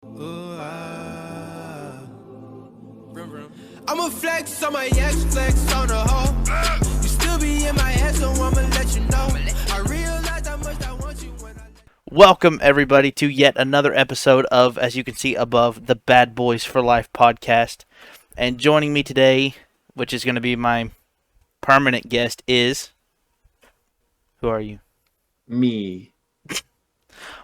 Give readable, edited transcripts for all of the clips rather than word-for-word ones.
I'ma flex on my ex, flex on the hoe. You still be in my head, so I'ma let you know. I realize how much I want you when I... Welcome, everybody, to yet another episode of, as you can see above, the Bad Boys for Life podcast. And joining me today, which is going to be my permanent guest, is... Who are you? Me.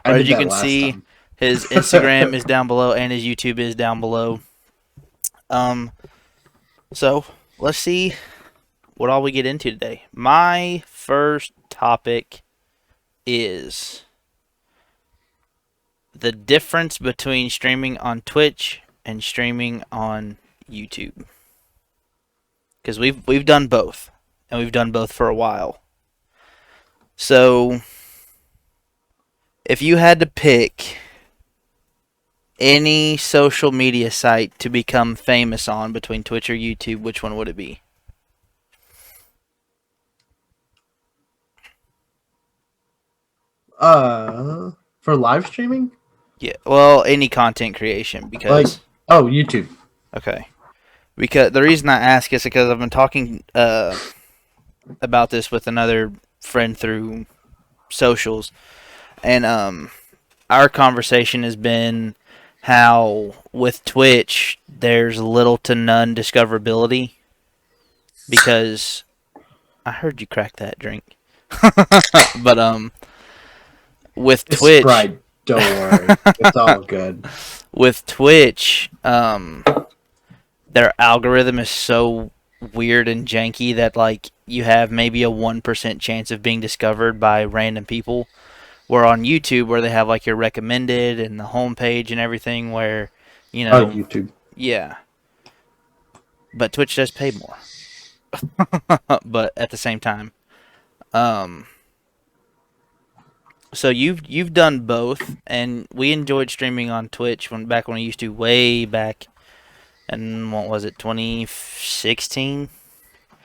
Or as you can see, his Instagram is down below and his YouTube is down below. So, let's see what all we get into today. My first topic is the difference between streaming on Twitch and streaming on YouTube. Because we've done both, and we've done both for a while. So, if you had to pick any social media site to become famous on between Twitch or YouTube, which one would it be? For live streaming? Yeah, well, any content creation, because... YouTube. Okay. Because the reason I ask is because I've been talking about this with another friend through socials, and our conversation has been how with Twitch there's little to none discoverability because I heard you crack that drink. But with It's Twitch, Sprite. Don't worry. It's all good. with Twitch, their algorithm is so weird and janky that like you have maybe a 1% chance of being discovered by random people. Where on YouTube, where they have like your recommended and the homepage and everything, where you know, YouTube. yeah. But Twitch does pay more. But at the same time, so you've done both, and we enjoyed streaming on Twitch back when we used to, way back. And what was it, 2016?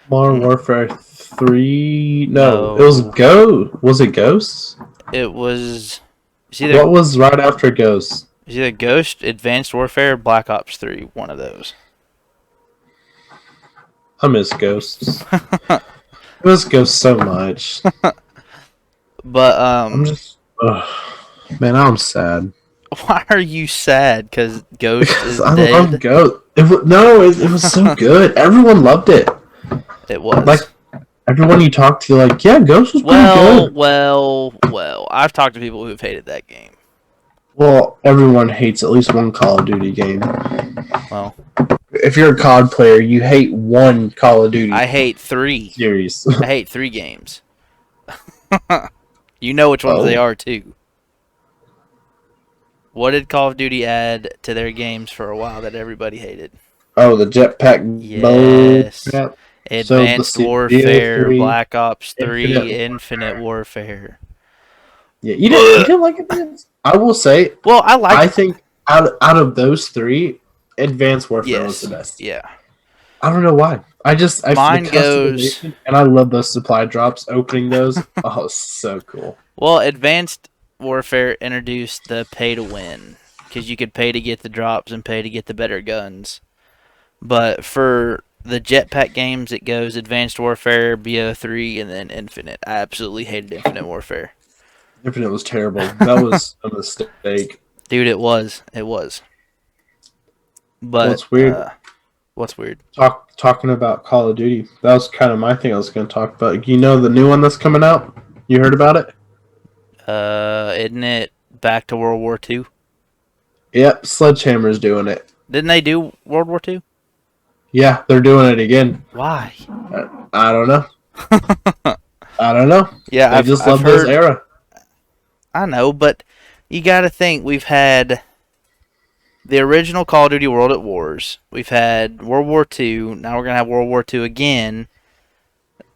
Modern Warfare 3. No. It was Ghost. Was it Ghost? It was... What was right after Ghost? It's either Ghost, Advanced Warfare, or Black Ops 3. One of those. I miss Ghosts. I miss Ghost so much. But, I'm just... man, I'm sad. why are you sad? Because Ghost is I dead? love Ghost. It was so good. Everyone loved it. It was. Like, everyone you talk to, like, yeah, Ghost was pretty good. Well. I've talked to people who've hated that game. Well, everyone hates at least one Call of Duty game. Well, If you're a COD player, you hate one Call of Duty I hate 3. series. I hate 3 games. You know which ones they are, too. What did Call of Duty add to their games for a while that everybody hated? Oh, the jetpack Yes. bow. Advanced So the Warfare, CBO3, Black Ops 3, Infinite Infinite Warfare. Yeah, you didn't like Advanced? I will say, Well, I think out of those 3, Advanced Warfare was Yes. the best. Yeah. I don't know why. Mine the goes... customization, and I love those supply drops. Opening those, oh, so cool. Well, Advanced Warfare introduced the pay to win, because you could pay to get the drops and pay to get the better guns. But for the jetpack games, it goes Advanced Warfare, BO3, and then Infinite. I absolutely hated Infinite Warfare. Infinite was terrible. That was a mistake. Dude, it was. It was. But What's weird? What's weird? Talking about Call of Duty. That was kind of my thing I was going to talk about. You know the new one that's coming out? You heard about it? Isn't it back to World War II? Yep, Sledgehammer's doing it. Didn't they do World War II? Yeah, they're doing it again. Why? I don't know. I don't know. Yeah, I just love this era. I know, but you got to think we've had the original Call of Duty World at Wars. We've had World War II. Now we're gonna have World War II again.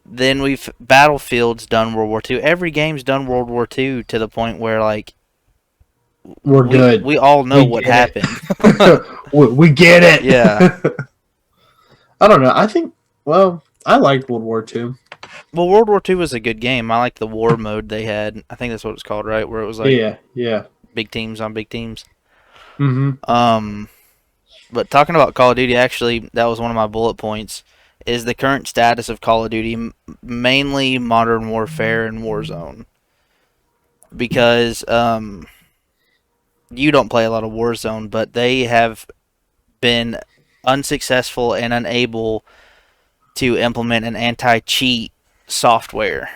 Then Battlefield's done World War II. Every game's done World War II to the point where like We're good. We all know what happened. We get it. Yeah. I don't know. I think. Well, I liked World War II. Well, World War II was a good game. I liked the war mode they had. I think that's what it's called, right? Where it was like Yeah. big teams on big teams. Mm-hmm. But talking about Call of Duty, actually, that was one of my bullet points. Is the current status of Call of Duty mainly Modern Warfare and Warzone? Because you don't play a lot of Warzone, but they have been unsuccessful and unable to implement an anti-cheat software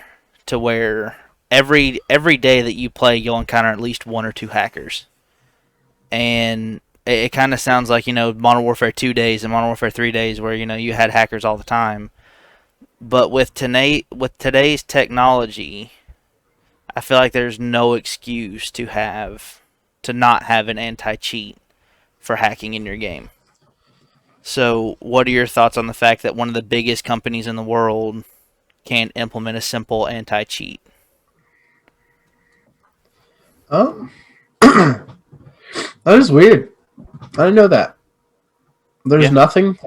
to where every day that you play, you'll encounter at least one or two hackers. And it kind of sounds like, Modern Warfare 2 days and Modern Warfare 3 days where, you had hackers all the time. But with today's technology, I feel like there's no excuse to not have an anti-cheat for hacking in your game. So, what are your thoughts on the fact that one of the biggest companies in the world can't implement a simple anti-cheat? Oh, that is weird. I didn't know that. There's Yeah. nothing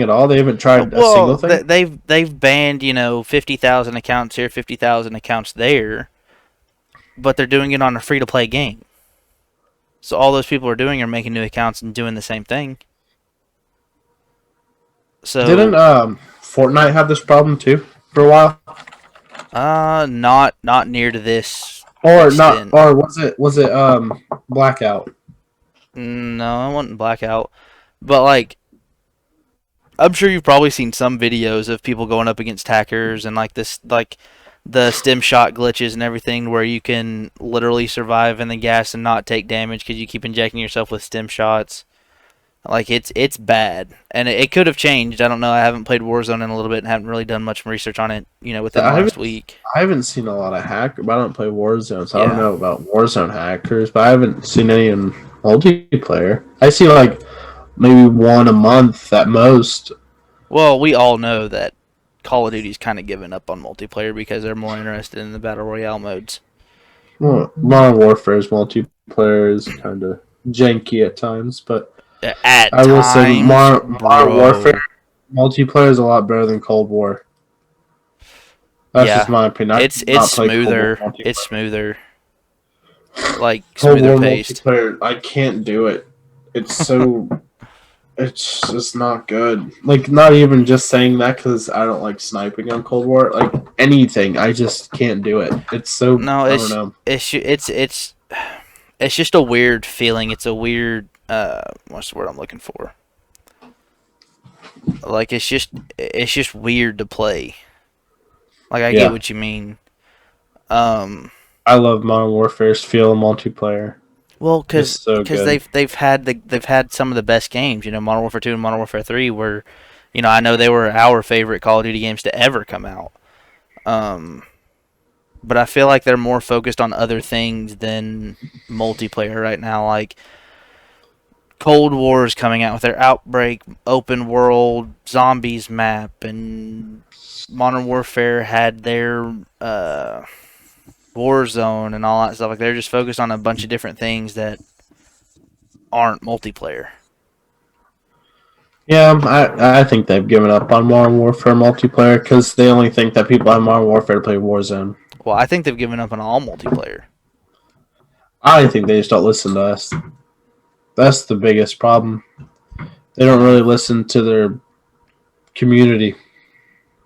at all. They haven't tried a Well, single thing. they've banned 50,000 accounts here, 50,000 accounts there, but they're doing it on a free to play game. So all those people are doing are making new accounts and doing the same thing. So Didn't Fortnite have this problem too for a while? not near to this Or not? extent. Or was it Blackout? No, I wasn't blackout, but like I'm sure you've probably seen some videos of people going up against hackers and like the stim shot glitches and everything where you can literally survive in the gas and not take damage because you keep injecting yourself with stim shots. Like it's bad, and it could have changed. I don't know. I haven't played Warzone in a little bit and haven't really done much research on it. Within the I last haven't week. I haven't seen a lot of hackers. But I don't play Warzone, so I don't Yeah. know about Warzone hackers. But I haven't seen any in multiplayer. I see like maybe one a month at most. Well, we all know that Call of Duty's kind of given up on multiplayer because they're more interested in the battle royale modes. Well, Modern Warfare's multiplayer is kind of janky at times, but At I will say times, Modern bro. Warfare multiplayer is a lot better than Cold War. That's just Yeah, my opinion. I it's could not play Cold War smoother. multiplayer. It's smoother, like Cold smoother War paced. multiplayer, I can't do it. It's so. It's just not good. Like, not even just saying that because I don't like sniping on Cold War. Like, anything. I just can't do it. It's so. No, I don't know. it's just a weird feeling. It's a weird what's the word I'm looking for? Like it's just weird to play. Like I Yeah. get what you mean. Um, I love Modern Warfare's feel in multiplayer. well, It's so because good. they've had some of the best games. Modern Warfare 2 and Modern Warfare 3 were, I know they were our favorite Call of Duty games to ever come out. Um, but I feel like they're more focused on other things than multiplayer right now. Like Cold War is coming out with their Outbreak open world zombies map, and Modern Warfare had their Warzone and all that stuff. Like they're just focused on a bunch of different things that aren't multiplayer. Yeah, I think they've given up on Modern Warfare multiplayer because they only think that people on Modern Warfare play Warzone. Well, I think they've given up on all multiplayer. I think they just don't listen to us. That's the biggest problem. They don't really listen to their community.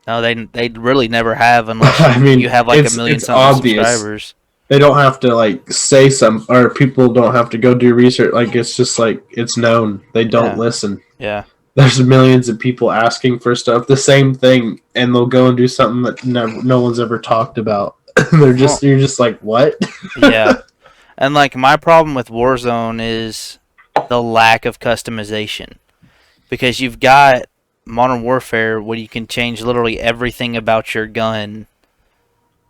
No, they really never have unless I mean, you have like a million it's something obvious. subscribers. They don't have to like say some, or people don't have to go do research. Like it's just like it's known. They don't Yeah. listen. Yeah. There's millions of people asking for stuff, the same thing, and they'll go and do something that no one's ever talked about. You're just like, what? Yeah. And like my problem with Warzone is the lack of customization. Because you've got Modern Warfare where you can change literally everything about your gun,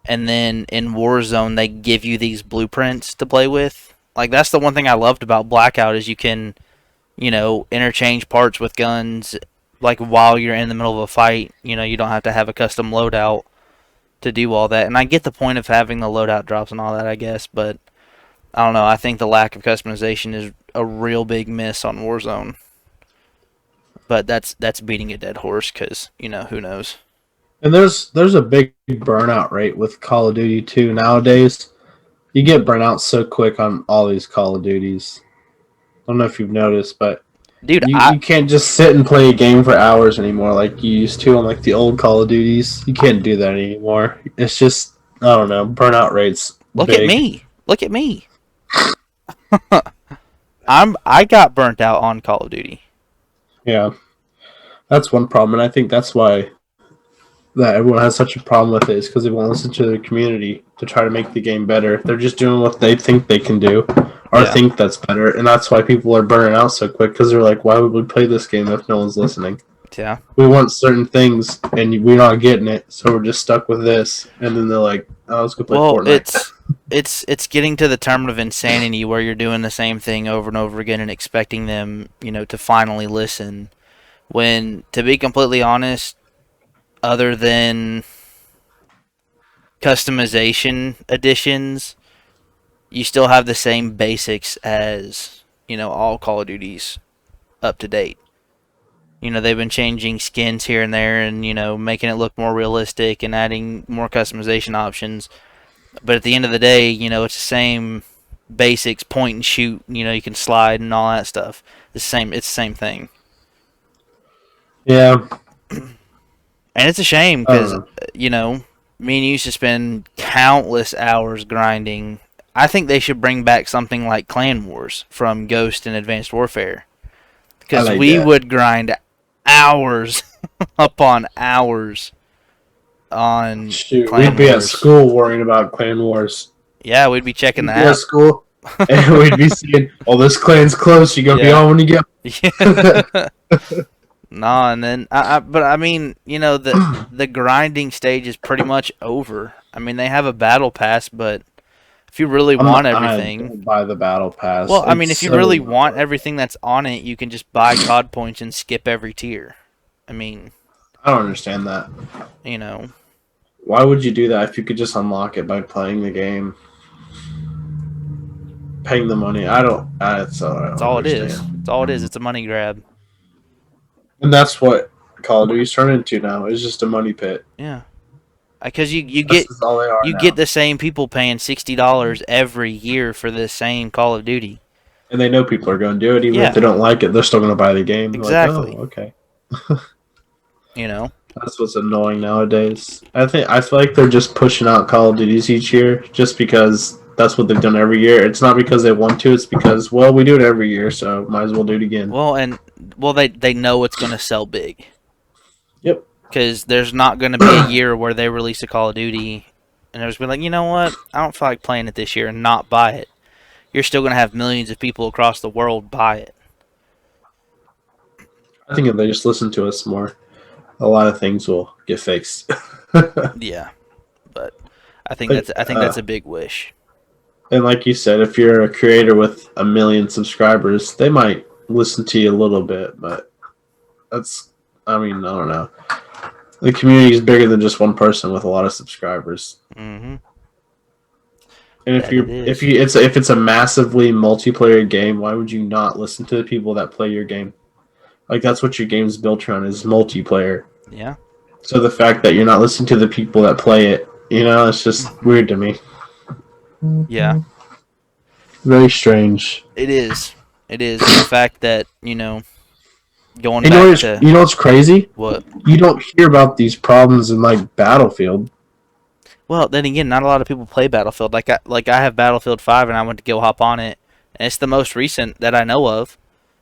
and then in Warzone they give you these blueprints to play with. Like that's the one thing I loved about Blackout is you can, interchange parts with guns like while you're in the middle of a fight. You don't have to have a custom loadout to do all that. And I get the point of having the loadout drops and all that, I guess, but I don't know. I think the lack of customization is a real big miss on Warzone. But that's beating a dead horse because who knows? And there's a big burnout rate with Call of Duty too nowadays. You get burnt out so quick on all these Call of Duties. don't know if you've noticed, but Dude, you can't just sit and play a game for hours anymore like you used to on like the old Call of Duties. You can't do that anymore. It's just I don't know. Burnout rates look big. at me. Look at me. I got burnt out on Call of Duty. Yeah, that's one problem, and I think that's why that everyone has such a problem with it is because they won't listen to the community to try to make the game better. They're just doing what they think they can do or Yeah. think that's better, and that's why people are burning out so quick because they're like, why would we play this game if no one's listening? Yeah. We want certain things, and we're not getting it, so we're just stuck with this. And then they're like, oh, let's go play Well, Fortnite. it's getting to the term of insanity where you're doing the same thing over and over again and expecting them, to finally listen. When, to be completely honest, other than customization additions, you still have the same basics as, all Call of Duties up to date. They've been changing skins here and there and, making it look more realistic and adding more customization options. But at the end of the day, it's the same basics, point and shoot, you can slide and all that stuff. It's the same thing. Yeah. And it's a shame I don't because, know. me and you used to spend countless hours grinding. I think they should bring back something like Clan Wars from Ghost and Advanced Warfare. Because I like we that. would grind hours upon hours on Shoot, Clan we'd be at Wars. school worrying about Clan Wars. Yeah, we'd be checking the We'd be at app. school, and we'd be seeing, oh, this clan's close. You gonna be Yeah. on when you get. Yeah. Nah, and then but I mean, the grinding stage is pretty much over. I mean, they have a battle pass, but if you really want I everything, don't buy the battle pass. well, I mean, It's if you so really want everything that's on it, you can just buy COD points and skip every tier. I mean, I don't understand that. Why would you do that if you could just unlock it by playing the game? Paying the money. I don't. That's all it is. It's all it is. It's a money grab. And that's what Call of Duty's turned into now. It's just a money pit. Yeah, because you That's get just all they are you now. get the same people paying $60 every year for the same Call of Duty. And they know people are going to do it, even Yeah. if they don't like it. They're still going to buy the game. They're Exactly. Like, oh, okay. That's what's annoying nowadays. I feel like they're just pushing out Call of Duties each year just because that's what they've done every year. It's not because they want to. It's because, well, we do it every year, so might as well do it again. Well, they know it's going to sell big. Yep. Because there's not going to be a year where they release a Call of Duty and they're just be like, you know what? I don't feel like playing it this year and not buy it. You're still going to have millions of people across the world buy it. I think if they just listen to us more, a lot of things will get fixed. Yeah, but I think But, that's a big wish. And like you said, if you're a creator with 1 million subscribers, they might listen to you a little bit, but I don't know. The community is bigger than just one person with a lot of subscribers. Mm-hmm. And if it's a massively multiplayer game, why would you not listen to the people that play your game? Like that's what your game's built around is multiplayer. Yeah. So the fact that you're not listening to the people that play it, it's just weird to me. Yeah. Very strange. It is. It is. The fact that, going You know back to what's crazy? what? You don't hear about these problems in like Battlefield. Well, then again, not a lot of people play Battlefield. Like I have Battlefield 5 and I went to go hop on it, and it's the most recent that I know of,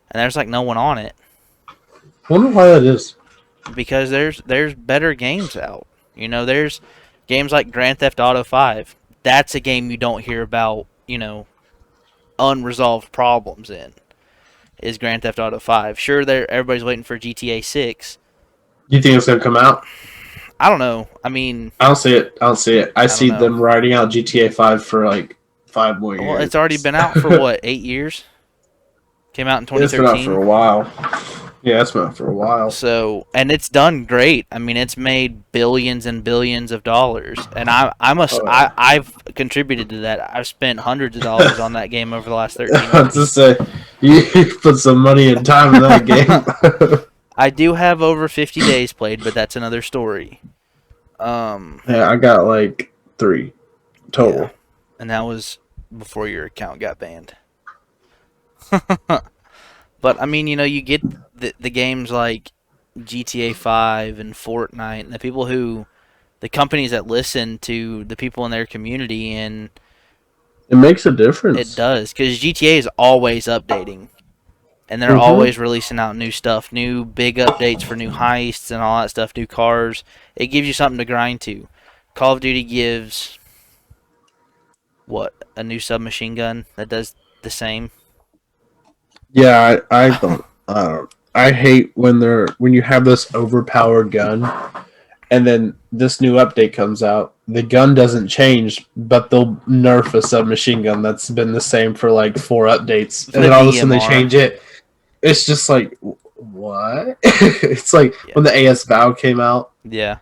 and there's like no one on it I wonder why that is. because there's better games out. There's games like Grand Theft Auto 5. That's a game you don't hear about, unresolved problems in. Is Grand Theft Auto 5. Sure, everybody's waiting for GTA 6. Do you think it's gonna come out? I don't know. I mean, I don't see it. I see know. them writing out GTA 5 for like 5 more years. well, it's already been out for what, 8 years? Came out in It's been out 2013. for a while. Yeah, it's been out for a while. So, and it's done great. I mean, it's made billions and billions of dollars, and I've contributed to that. I've spent hundreds of dollars on that game over the last 13 I was months. just say, you put some money and time in that game. I do have over 50 days played, but that's another story. Yeah, I got like 3 total. Yeah. And that was before your account got banned. But I mean, you get the games like GTA 5 and Fortnite, and the companies that listen to the people in their community, and It makes a it difference. does because GTA is always updating, and they're Mm-hmm. always releasing out new stuff, new big updates for new heists and all that stuff, new cars. It gives you something to grind to. Call of Duty gives what, a new submachine gun that does the same. Yeah, I don't. I hate when you have this overpowered gun, and then this new update comes out. The gun doesn't change, but they'll nerf a submachine gun that's been the same for like 4 updates, and The then all of a sudden they DMR. change it. It's just like what? It's like Yeah. when the AS Vow came out, Yeah.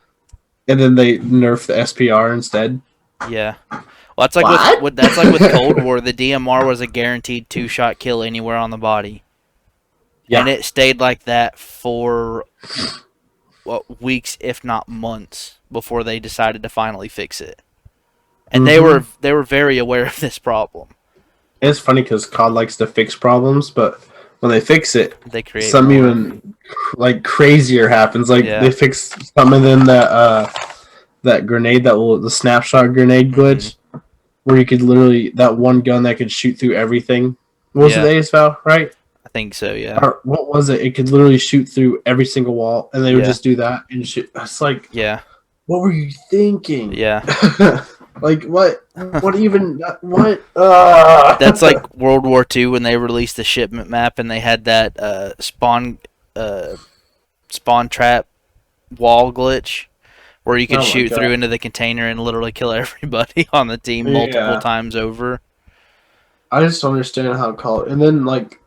and then they nerfed the SPR instead. Yeah. Well, that's like What? with Cold War. The DMR was a guaranteed 2-shot kill anywhere on the body, and Yeah. it stayed like that for weeks, if not months, before they decided to finally fix it. And Mhm. they were very aware of this problem. It's funny because COD likes to fix problems, but when they fix it, They create some more. even like crazier happens. Like Yeah. they fix something in that grenade the snapshot grenade glitch where you could literally that one gun that could shoot through everything. What was Yeah. it, the ASVAL, right? I think so. Yeah. Or what was it? It could literally shoot through every single wall, and they would Yeah. just do that and shoot. It's like, Yeah. what were you thinking? Yeah. Like what? What even? What? That's like World War II when they released the shipment map and they had that uh, spawn trap wall glitch where you could Oh my shoot God. through into the container and literally kill everybody on the team multiple Yeah. times over. I just don't understand how call it. And then like,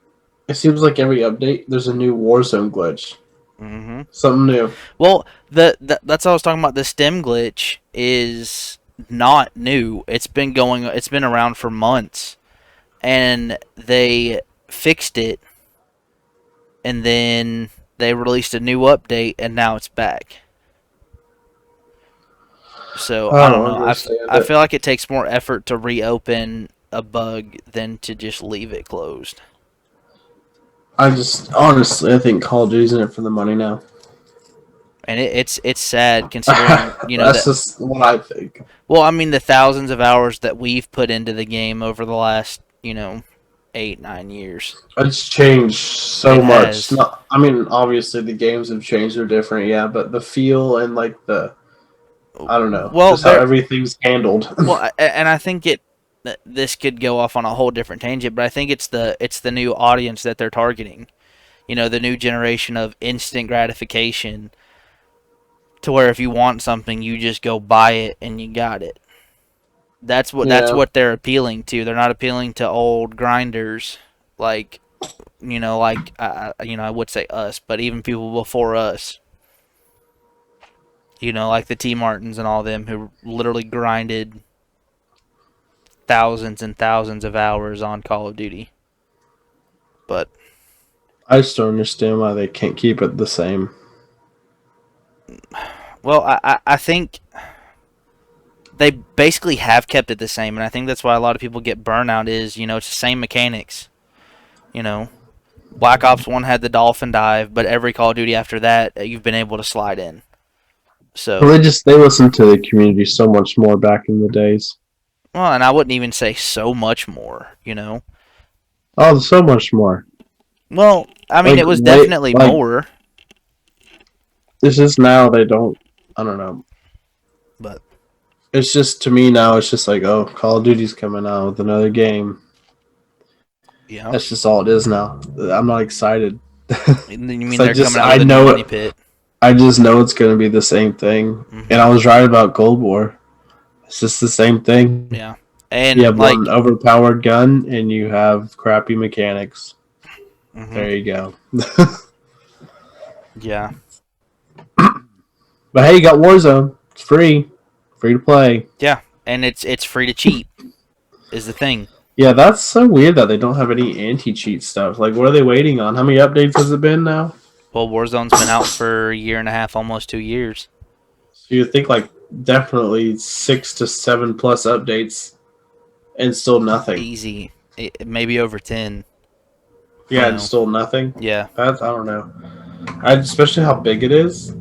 it seems like every update there's a new Warzone glitch, hmm something new. Well, that's what I was talking about. The stem glitch is not new. It's been around for months, and they fixed it, and then they released a new update, and now it's back. So I I don't don't know. understand I it. feel like it takes more effort to reopen a bug than to just leave it closed. I just honestly, I think Call of Duty's in it for the money now. And it's sad considering That's that. just what I think. Well, I mean the thousands of hours that we've put into the game over the last 8-9 years. It's changed so It much. has. Not, I mean, obviously the games have changed; they're different, yeah. But the feel and like I don't know, Well, just how everything's handled. and I think this could go off on a whole different tangent, but I think it's the new audience that they're targeting. The new generation of instant gratification, to where if you want something, you just go buy it and you got it. That's Yeah, what they're appealing to. They're not appealing to old grinders like I would say us, but even people before us. Like the T Martins and all them who literally grinded thousands and thousands of hours on Call of Duty. But I just don't understand why they can't keep it the same. well, I think they basically have kept it the same, and I think that's why a lot of people get burnout. Is it's the same mechanics. You know, Black Ops 1 had the dolphin dive, but every Call of Duty after that, you've been able to slide in. Well, So, they listened to the community so much more back in the days. well, and I wouldn't even say so much more. Oh, so much more. Well, I mean, Like, it was they, definitely like, more, it's just now they don't. I don't know. but It's just to me now. It's just like, oh, Call of Duty's coming out with another game. yeah. That's just all it is now. I'm not excited. You mean I they're just coming out I with a know new it. money pit? I just know it's gonna be the same thing. Mhm. And I was right about Cold War. It's just the same thing. Yeah, You and have one overpowered gun and you have crappy mechanics. mhm, There you go. yeah, But hey, you got Warzone. It's free. Free to play. yeah, and it's free to cheat is the thing. Yeah, that's so weird that they don't have any anti-cheat stuff. Like, what are they waiting on? How many updates has it been now? Well, Warzone's been out for a year and a half, almost 2 years. So you think like definitely 6 to 7 plus updates and still nothing. Easy, maybe over 10. Yeah, You it's know. still nothing. Yeah. That's I don't know. Especially how big it is.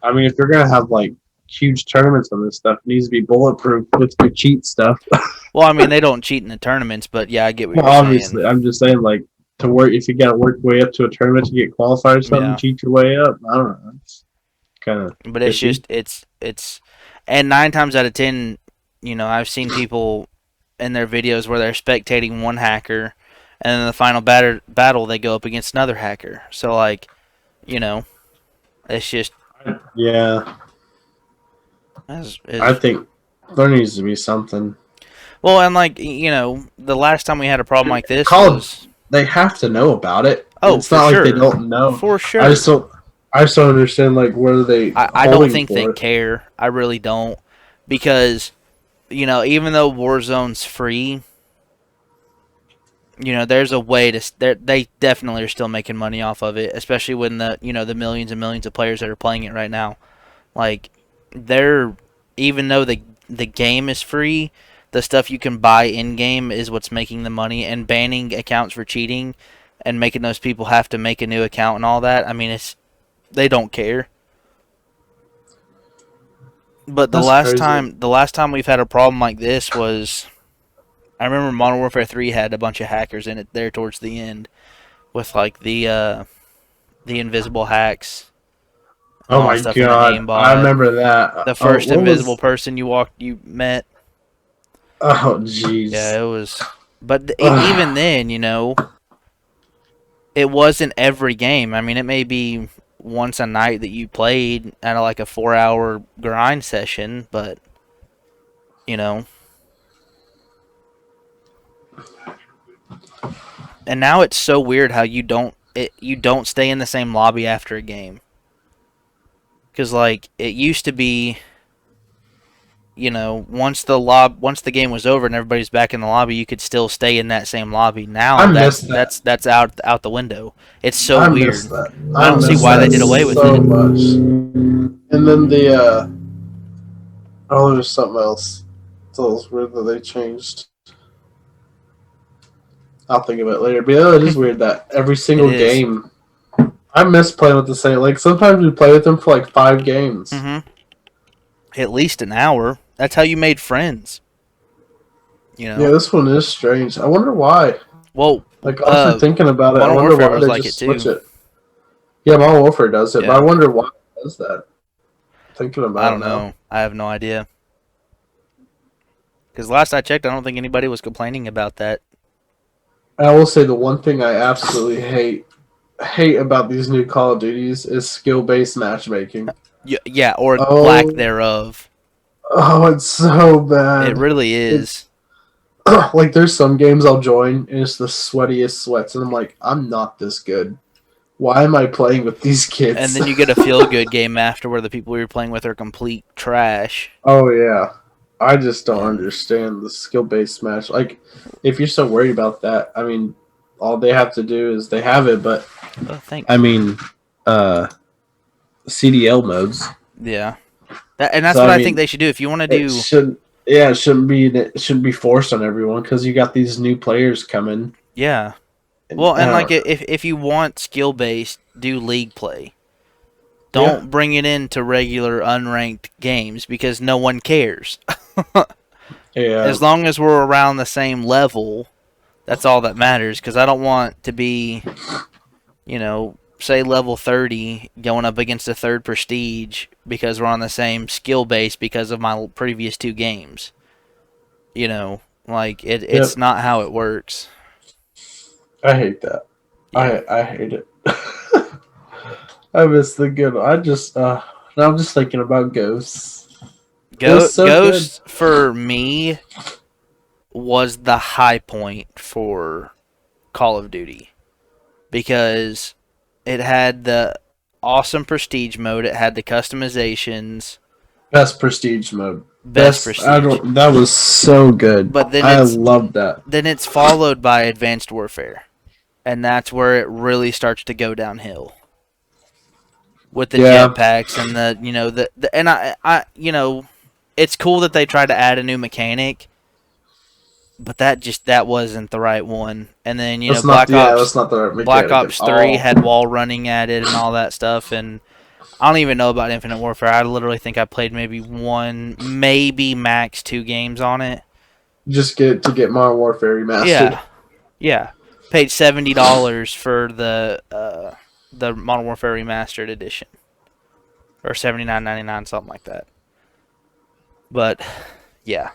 I mean, if you're gonna have like huge tournaments on this stuff, it needs to be bulletproof with the cheat stuff. Well, I mean, they don't cheat in the tournaments, but yeah, I get what Well, you're saying. obviously, I'm just saying like to work if you got to work your way up to a tournament to get qualified or something, Yeah. cheat your way up. I don't know. It's kind of But it's just and 9 times out of 10, I've seen people in their videos where they're spectating one hacker, and then in the final battle they go up against another hacker. So like, it's just yeah. it's I think there needs to be something. well, and like the last time we had a problem like this Call was They have to know about it. It's for not like sure, they don't know. for sure. I just don't understand like where are they. I don't think for they it? care. I really don't, because even though Warzone's free, there's a way to. They definitely are still making money off of it, especially when the millions and millions of players that are playing it right now. Like even though the game is free, the stuff you can buy in game is what's making the money, and banning accounts for cheating and making those people have to make a new account and all that. I mean, they don't care. But That's crazy. the last time we've had a problem like this was, I remember Modern Warfare 3 had a bunch of hackers in it there towards the end, with like the invisible hacks and Oh all that my stuff in the god, I aimbot. remember that. The Oh, first what invisible was? person you met. Oh Yeah, jeez. it was. But even Ugh. then, it wasn't every game. I mean, it may be once a night that you played at like a 4-hour grind session, but you know. And now it's so weird how you don't stay in the same lobby after a game. Cuz like it used to be, once the game was over and everybody's back in the lobby, you could still stay in that same lobby. I Now missed that. that's out the window. It's so I weird. missed that. I I don't see missed why they that did away with so it. much. And then the oh, there's something else. It's always weird that they changed. I'll think of it later. But yeah, it is weird that every It single is. game. I miss playing with the same. Like sometimes we play with them for like 5 games. Mhm. At least an hour. That's how you made friends. Yeah, this one is strange. I wonder why. Well, Like after thinking about it, I Modern wonder Warfare why was they like it just switch too. it. Yeah, Modern Warfare does it, but I Yeah. wonder why it does that. Thinking I about it don't now. know. I have no idea. Because last I checked, I don't think anybody was complaining about that. I will say the one thing I absolutely hate about these new Call of Duties is skill based matchmaking. Yeah, or lack Oh, thereof. oh, it's so It bad. really It's is. like there's some games I'll join and it's the sweatiest sweats, and I'm like, I'm not this good. Why am I playing with these And kids? then you get a feel good game after where the people you're playing with are complete trash. Oh yeah, I just don't And understand the skill based match. Like, if you're so worried about that, I mean, all they have to do is they have it. But oh, thanks. I mean, CDL modes. Yeah. And that's So what I I think mean, they should do. If you want to it do, shouldn't. Yeah, it shouldn't be forced on everyone because you got these new players coming. yeah. And, Well, and like if you want skill based, do league play. yeah, Don't bring it into regular unranked games because no one cares. yeah, As long as we're around the same level, that's all that matters. Because I don't want to be, say level 30 going up against a third prestige because we're on the same skill base because of my previous 2 games. Like it's yep. not how it works. I hate that. Yeah. I hate it. I miss the good. Now I'm just thinking about Ghosts. It was so good. Ghost for me was the high point for Call of Duty because it had the awesome prestige mode, it had the customizations, Best prestige mode. best I prestige. don't. That was so good. But then I loved that. it's followed by Advanced Warfare, and that's where it really starts to go downhill with the Yeah. jetpacks and the and I it's cool that they tried to add a new mechanic, but that wasn't the right one. And then you know That's not that's not the right Black mechanic Ops at 3 all. had wall running at it and all that stuff, and I don't even know about Infinite Warfare. I literally think I played maybe one, maybe max 2 games on it. Just get Modern Warfare remastered. Yeah. Paid $70 for the Modern Warfare Remastered Edition, or $79.99, something like that. But yeah.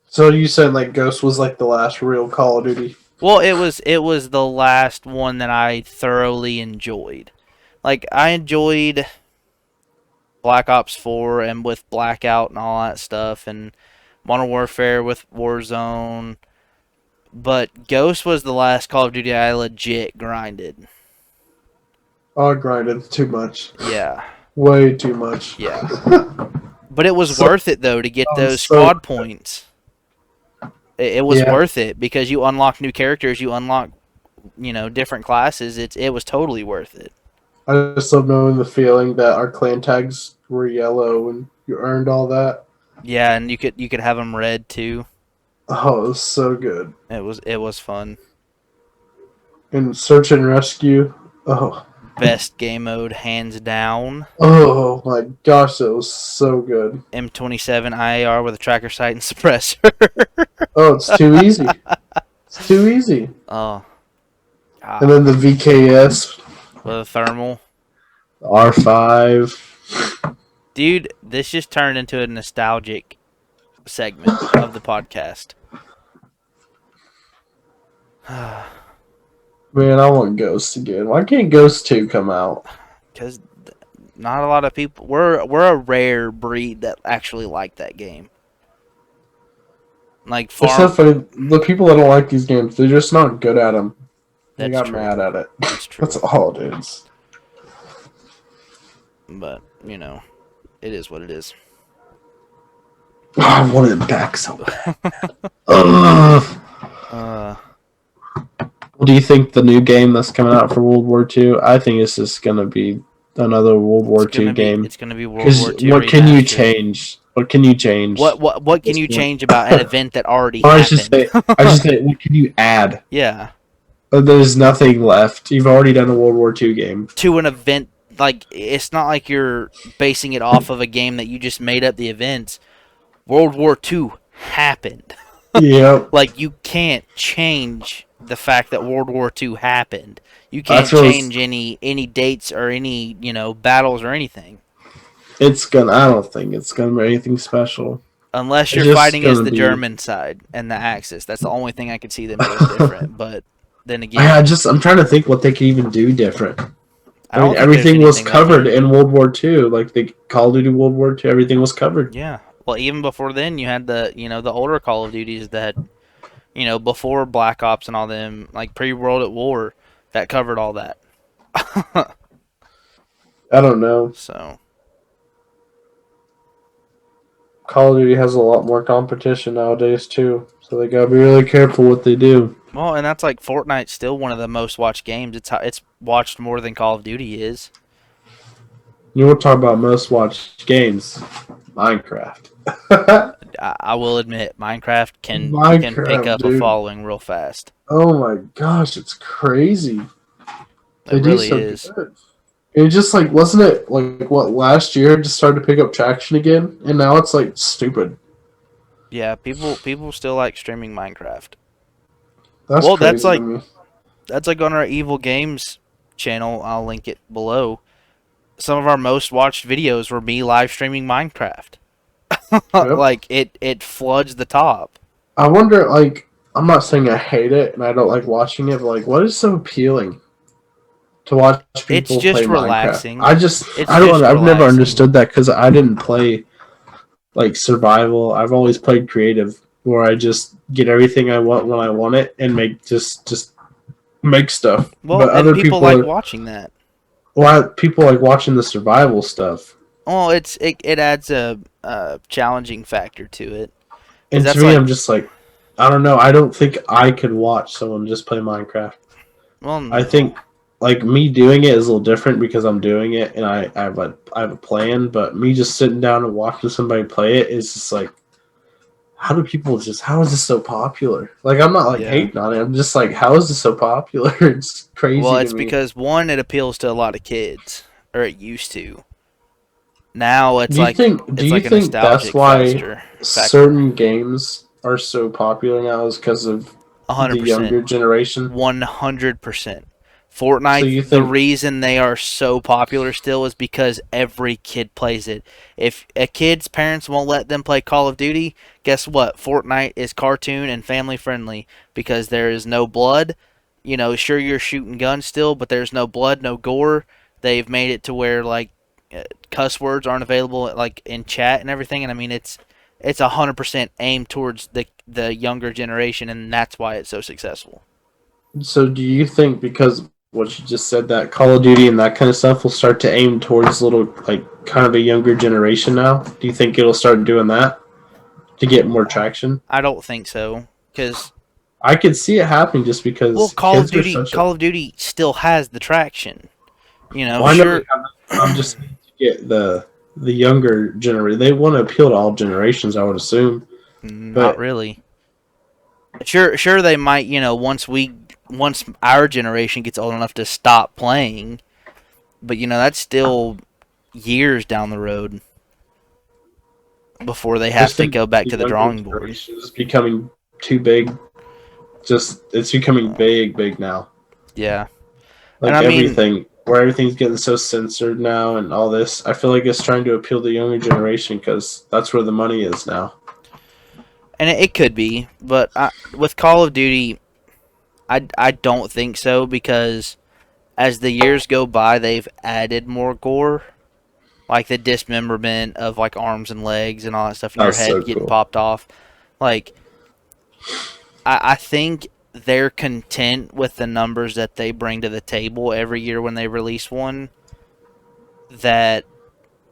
So you said like Ghost was like the last real Call of Duty? Well, it was the last one that I thoroughly enjoyed. Like I enjoyed Black Ops 4 and with Blackout and all that stuff, and Modern Warfare with Warzone. But Ghost was the last Call of Duty I legit grinded. Oh, I grinded too much. Yeah. Way too much. Yeah. But it was worth it, though, to get those squad points. It was worth it because you unlock new characters, you unlock, different classes. It was totally worth it. I just love knowing the feeling that our clan tags were yellow and you earned all that. Yeah, and you could have them red too. Oh, it was so good. It was fun. And search and rescue. Oh. Best game mode, hands down. Oh my gosh, that was so good. M27 IAR with a tracker sight and suppressor. Oh, it's too easy. It's too easy. Oh. God. And then the VKS. With a thermal. R5. Dude, this just turned into a nostalgic segment of the podcast. Man, I want Ghost again. Why can't Ghost 2 come out? Because not a lot of people... We're a rare breed that actually like that game. Like, It's so funny. The people that don't like these games, they're just not good at them. They got mad at it. That's true. That's all it is. But, it is what it is. Oh, I want it back so bad. What do you think the new game that's coming out for World War II? I think it's just going to be another World War II game. It's going to be World War II. What can you change? What can you change? What can you change about an event that already happened? I just say, what can you add? Yeah. There's nothing left. You've already done a World War II game. To an event, like, it's not like you're basing it off of a game that you just made up the events. World War II happened. Yep. Like, you can't change the fact that World War II happened. You can't change any dates or any, battles or anything. I don't think it's gonna be anything special. Unless you're fighting as the German side and the Axis. That's the only thing I could see them doing different. But then again, I'm trying to think what they can even do different. I mean, everything was covered in World War II. Like the Call of Duty World War II, everything was covered. Yeah. Well, even before then, you had the older Call of Duties that, before Black Ops and all them, like pre-World at War, that covered all that. I don't know. So Call of Duty has a lot more competition nowadays too, so they gotta be really careful what they do. Well, and that's like Fortnite's still one of the most watched games. It's watched more than Call of Duty is. You want to talk about most watched games? Minecraft. I will admit, Minecraft can pick up a following real fast. Oh my gosh, it's crazy. It really is. Good. It just like wasn't it like what last year just started to pick up traction again, and now it's like stupid. Yeah, people still like streaming Minecraft. That's that's like on our Evil Games channel. I'll link it below. Some of our most watched videos were me live streaming Minecraft. Yep. Like it floods the top. I wonder, like, I'm not saying I hate it and I don't like watching it, but like, what is so appealing to watch people It's just play relaxing. Minecraft? I've never understood that because I didn't play like survival. I've always played creative, where I just get everything I want when I want it and make just make stuff. Well, but other people like watching that. Well, people like watching the survival stuff. Well, it adds a challenging factor to it. And to me, I'm just like, I don't know. I don't think I could watch someone just play Minecraft. Well, no. I think like me doing it is a little different because I'm doing it and I have a plan. But me just sitting down and watching somebody play it is just like, how do people how is this so popular? Like, I'm not like Yeah. hating on it. I'm just like, how is this so popular? It's crazy Well, to it's me. because one, it appeals to a lot of kids, or it used to. Now it's Do you like think? Do it's you like a think that's nostalgic why factor. certain games are so popular now? Is because of the 100%. younger generation? 100%. So Fortnite, you the think? reason they are so popular still is because every kid plays it. If a kid's parents won't let them play Call of Duty, guess what? Fortnite is cartoon and family friendly because there is no blood. You know, sure you're shooting guns still, but there's no blood, no gore. They've made it to where like cuss words aren't available like in chat and everything, and I mean it's 100% aimed towards the younger generation, and that's why it's so successful. So do you think because what you just said that Call of Duty and that kind of stuff will start to aim towards little like kind of a younger generation now? Do you think it'll start doing that to get more traction? I don't think so because I could see it happening just well, because kids are such a. Call of Duty still has the traction. You know, Well, I know they sure, have. I'm just saying to get the younger generation. They want to appeal to all generations, I would assume. not But really. Sure, they might. You know, once our generation gets old enough to stop playing, but you know that's still years down the road before they I have just to think go back the to the younger drawing board. generation is becoming too big. Just it's becoming big now. Yeah, and Like I mean, everything, where everything's getting so censored now and all this. I feel like it's trying to appeal to the younger generation because that's where the money is now. and it could be, but with Call of Duty, I don't think so because as the years go by, they've added more gore, like the dismemberment of like arms and legs and all that stuff, and your That's head so getting cool. popped off. Like I think they're content with the numbers that they bring to the table every year when they release one. That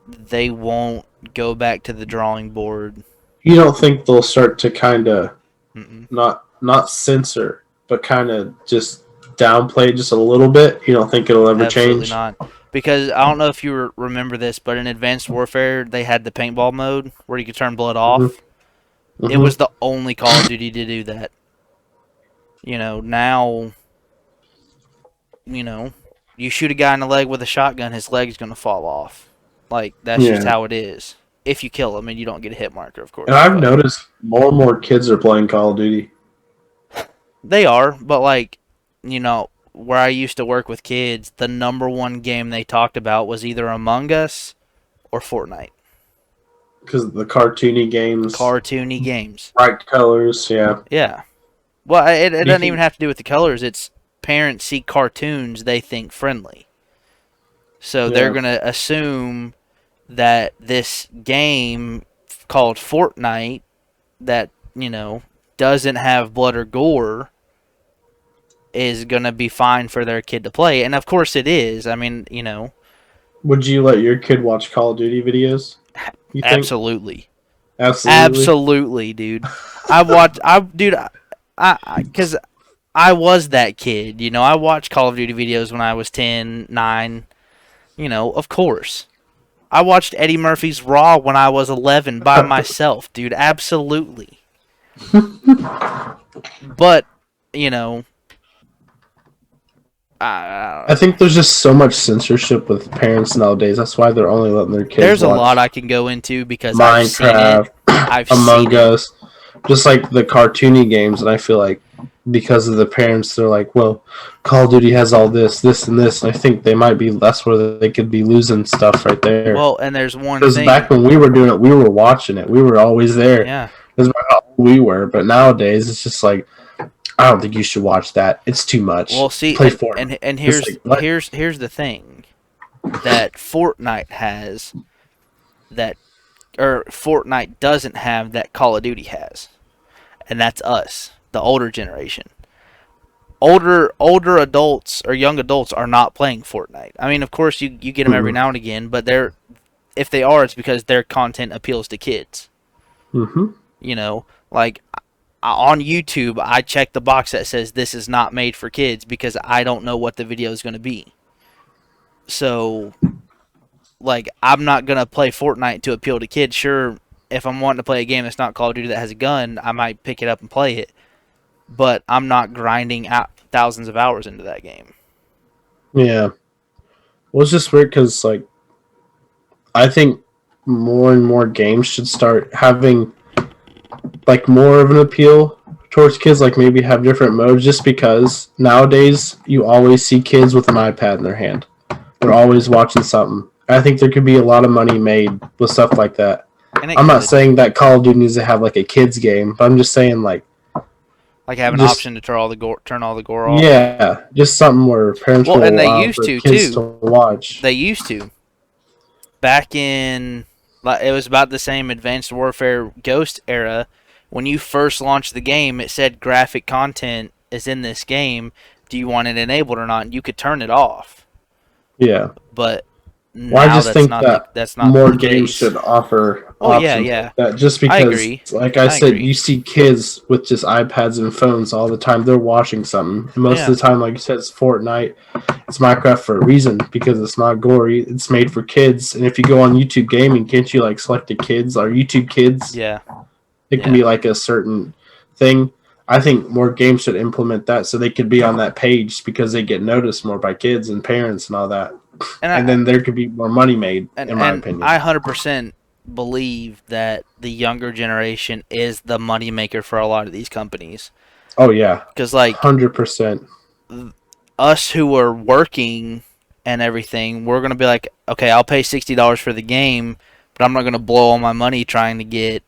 they won't go back to the drawing board. You don't think they'll start to kind of Mm-mm. not censor, but kind of just downplay just a little bit? You don't think it'll ever Absolutely change? not. Because I don't know if you remember this, but in Advanced Warfare, they had the paintball mode where you could turn blood Hmm. off. It Hmm. was the only Call of Duty to do that. You know, now, you know, you shoot a guy in the leg with a shotgun, his leg's going to fall off. Like, that's just Yeah. how it is. If you kill him and you don't get a hit marker, of And course. I've But noticed more and more kids are playing Call of Duty. they are, but like, you know, where I used to work with kids, the number one game they talked about was either Among Us or Fortnite. Because the cartoony games, Cartoony games. bright colors, yeah. Yeah. Well, it Do you doesn't even think? have to do with the colors. It's parents see cartoons they think friendly. So they're Yeah. going to assume that this game called Fortnite that, you know, doesn't have blood or gore is going to be fine for their kid to play. And of course it is. I mean, you know, Would you let your kid watch Call of Duty videos? You think? absolutely. Absolutely. Absolutely, dude. Dude, because I was that kid, you know. I watched Call of Duty videos when I was 10, 9, you know, of course. I watched Eddie Murphy's Raw when I was 11 by myself, dude. Absolutely. But, you know, I think there's just so much censorship with parents nowadays. That's why they're only letting their kids there's a watch lot I can go into because I've seen Minecraft, it. I've seen Among it. Us, just like the cartoony games. And I feel like because of the parents, they're like, well, Call of Duty has all this, this, and this. And I think they might be that's where they could be losing stuff right there. Well, and there's one Because thing. back when we were doing it, we were watching it. We were always there. Yeah. That's how old we were. But nowadays, it's just like, I don't think you should watch that. It's too much. Well, see, Play Fortnite. and It's like, what? here's the thing that Fortnite has that or Fortnite doesn't have that Call of Duty has, and that's us, the older generation. Older adults or young adults are not playing Fortnite. I mean, of course, you get them every Mhm. now and again, but if they are, it's because their content appeals to kids. Mm-hmm. You know, like on YouTube, I check the box that says this is not made for kids because I don't know what the video is going to be. So, like, I'm not going to play Fortnite to appeal to kids. Sure, if I'm wanting to play a game that's not Call of Duty that has a gun, I might pick it up and play it. But I'm not grinding out thousands of hours into that game. Yeah. Well, it's just weird because, like, I think more and more games should start having, like, more of an appeal towards kids, like maybe have different modes, just because nowadays you always see kids with an iPad in their hand. They're always watching something. I think there could be a lot of money made with stuff like that. I'm not saying that Call of Duty needs to have, like, a kids game, but I'm just saying, like have an option to turn all the gore off. Yeah, just something where parents will and they allow used for to kids too. to watch. They used to. Back in, it was about the same Advanced Warfare Ghost era. When you first launched the game, it said graphic content is in this game. Do you want it enabled or not? And you could turn it off. Yeah. But well, I just think that's not more games should offer options like that. Just because, I agree. Like I said, you see kids with just iPads and phones all the time. They're watching something. And most of the time, like you said, it's Fortnite. It's Minecraft for a reason, because it's not gory. It's made for kids. And if you go on YouTube Gaming, can't you, like, select the kids or YouTube Kids? Yeah. It can be like a certain thing. I think more games should implement that so they could be on that page, because they get noticed more by kids and parents and all that. And then there could be more money made, in my opinion. I 100% believe that the younger generation is the moneymaker for a lot of these companies. Oh, yeah. Because, like, 100%. Us who are working and everything, we're going to be like, okay, I'll pay $60 for the game, but I'm not going to blow all my money trying to get,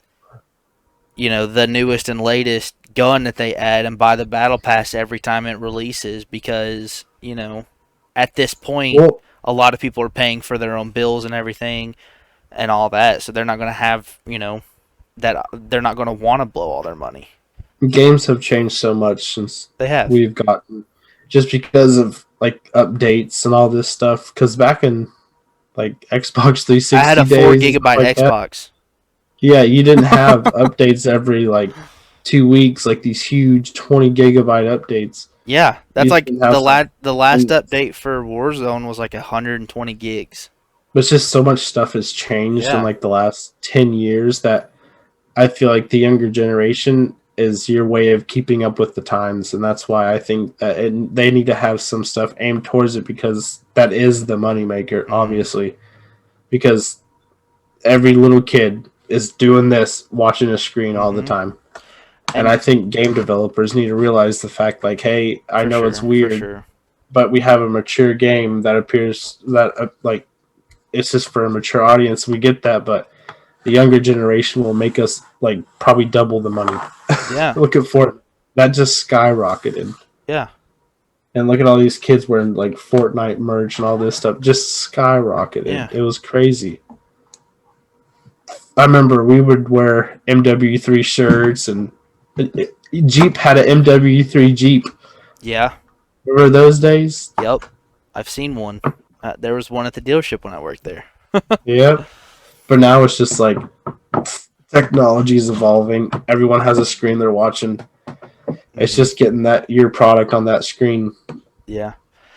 the newest and latest gun that they add and buy the battle pass every time it releases, because, at this point, a lot of people are paying for their own bills and everything and all that, so they're not going to have, that they're not going to want to blow all their money. Games have changed so much since we've gotten, just because of, like, updates and all this stuff, because back in, like, Xbox 360 I had a 4 gigabyte like Xbox. Yeah, you didn't have updates every, like, 2 weeks, like these huge 20 gigabyte updates. Yeah, that's like the last update for Warzone was like 120 gigs. But it's just so much stuff has changed in, like, the last 10 years that I feel like the younger generation is your way of keeping up with the times, and that's why I think that they need to have some stuff aimed towards it, because that is the moneymaker, obviously. Because every little kid is doing this, watching a screen all the time. And I think game developers need to realize the fact, like, hey, I know it's weird, but we have a mature game that appears that, like, it's just for a mature audience. We get that, but the younger generation will make us, like, probably double the money. Yeah. Look at Fortnite. That just skyrocketed. Yeah. And look at all these kids wearing, like, Fortnite merch and all this stuff. Just skyrocketed. Yeah. It was crazy. I remember we would wear MW3 shirts, and Jeep had an MW3 Jeep. Yeah. Remember those days? Yep. I've seen one. There was one at the dealership when I worked there. Yep. But now it's just like technology is evolving. Everyone has a screen they're watching. It's just getting your product on that screen. Yeah.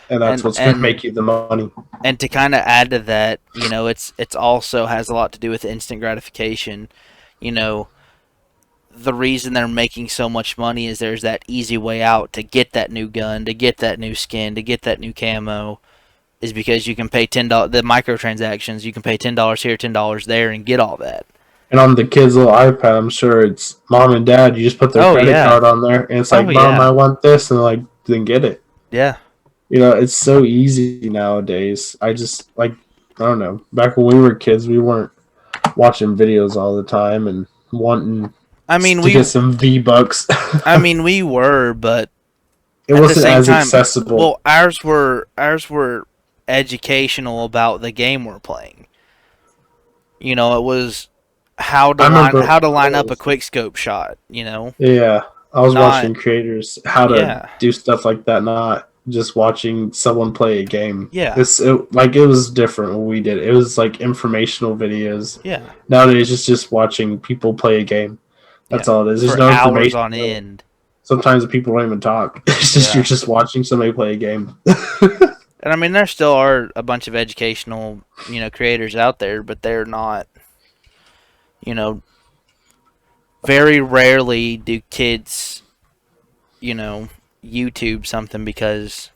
And that's what's going to make you the money. And to kind of add to that, it's also has a lot to do with instant gratification. The reason they're making so much money is there's that easy way out to get that new gun, to get that new skin, to get that new camo, is because you can pay $10. The microtransactions, you can pay $10 here, $10 there, and get all that. And on the kid's little iPad, I'm sure it's mom and dad. You just put their credit card on there, and it's like, Mom, I want this, and like, then get it. Yeah. It's so easy nowadays. I just, like, I don't know. Back when we were kids, we weren't watching videos all the time and wanting to get some V-Bucks. I mean, we were, but it wasn't as accessible. Well, ours were educational about the game we're playing. It was how to line up a quick scope shot. Yeah, I was watching creators how to do stuff like that, not just watching someone play a game. Yeah, it was different when we did it. It was like informational videos. Yeah. Nowadays, it's just watching people play a game. That's all it is. There's for no hours information on end. Sometimes the people don't even talk. It's just you're just watching somebody play a game. And I mean, there still are a bunch of educational, creators out there, but they're not, very rarely do kids, YouTube something because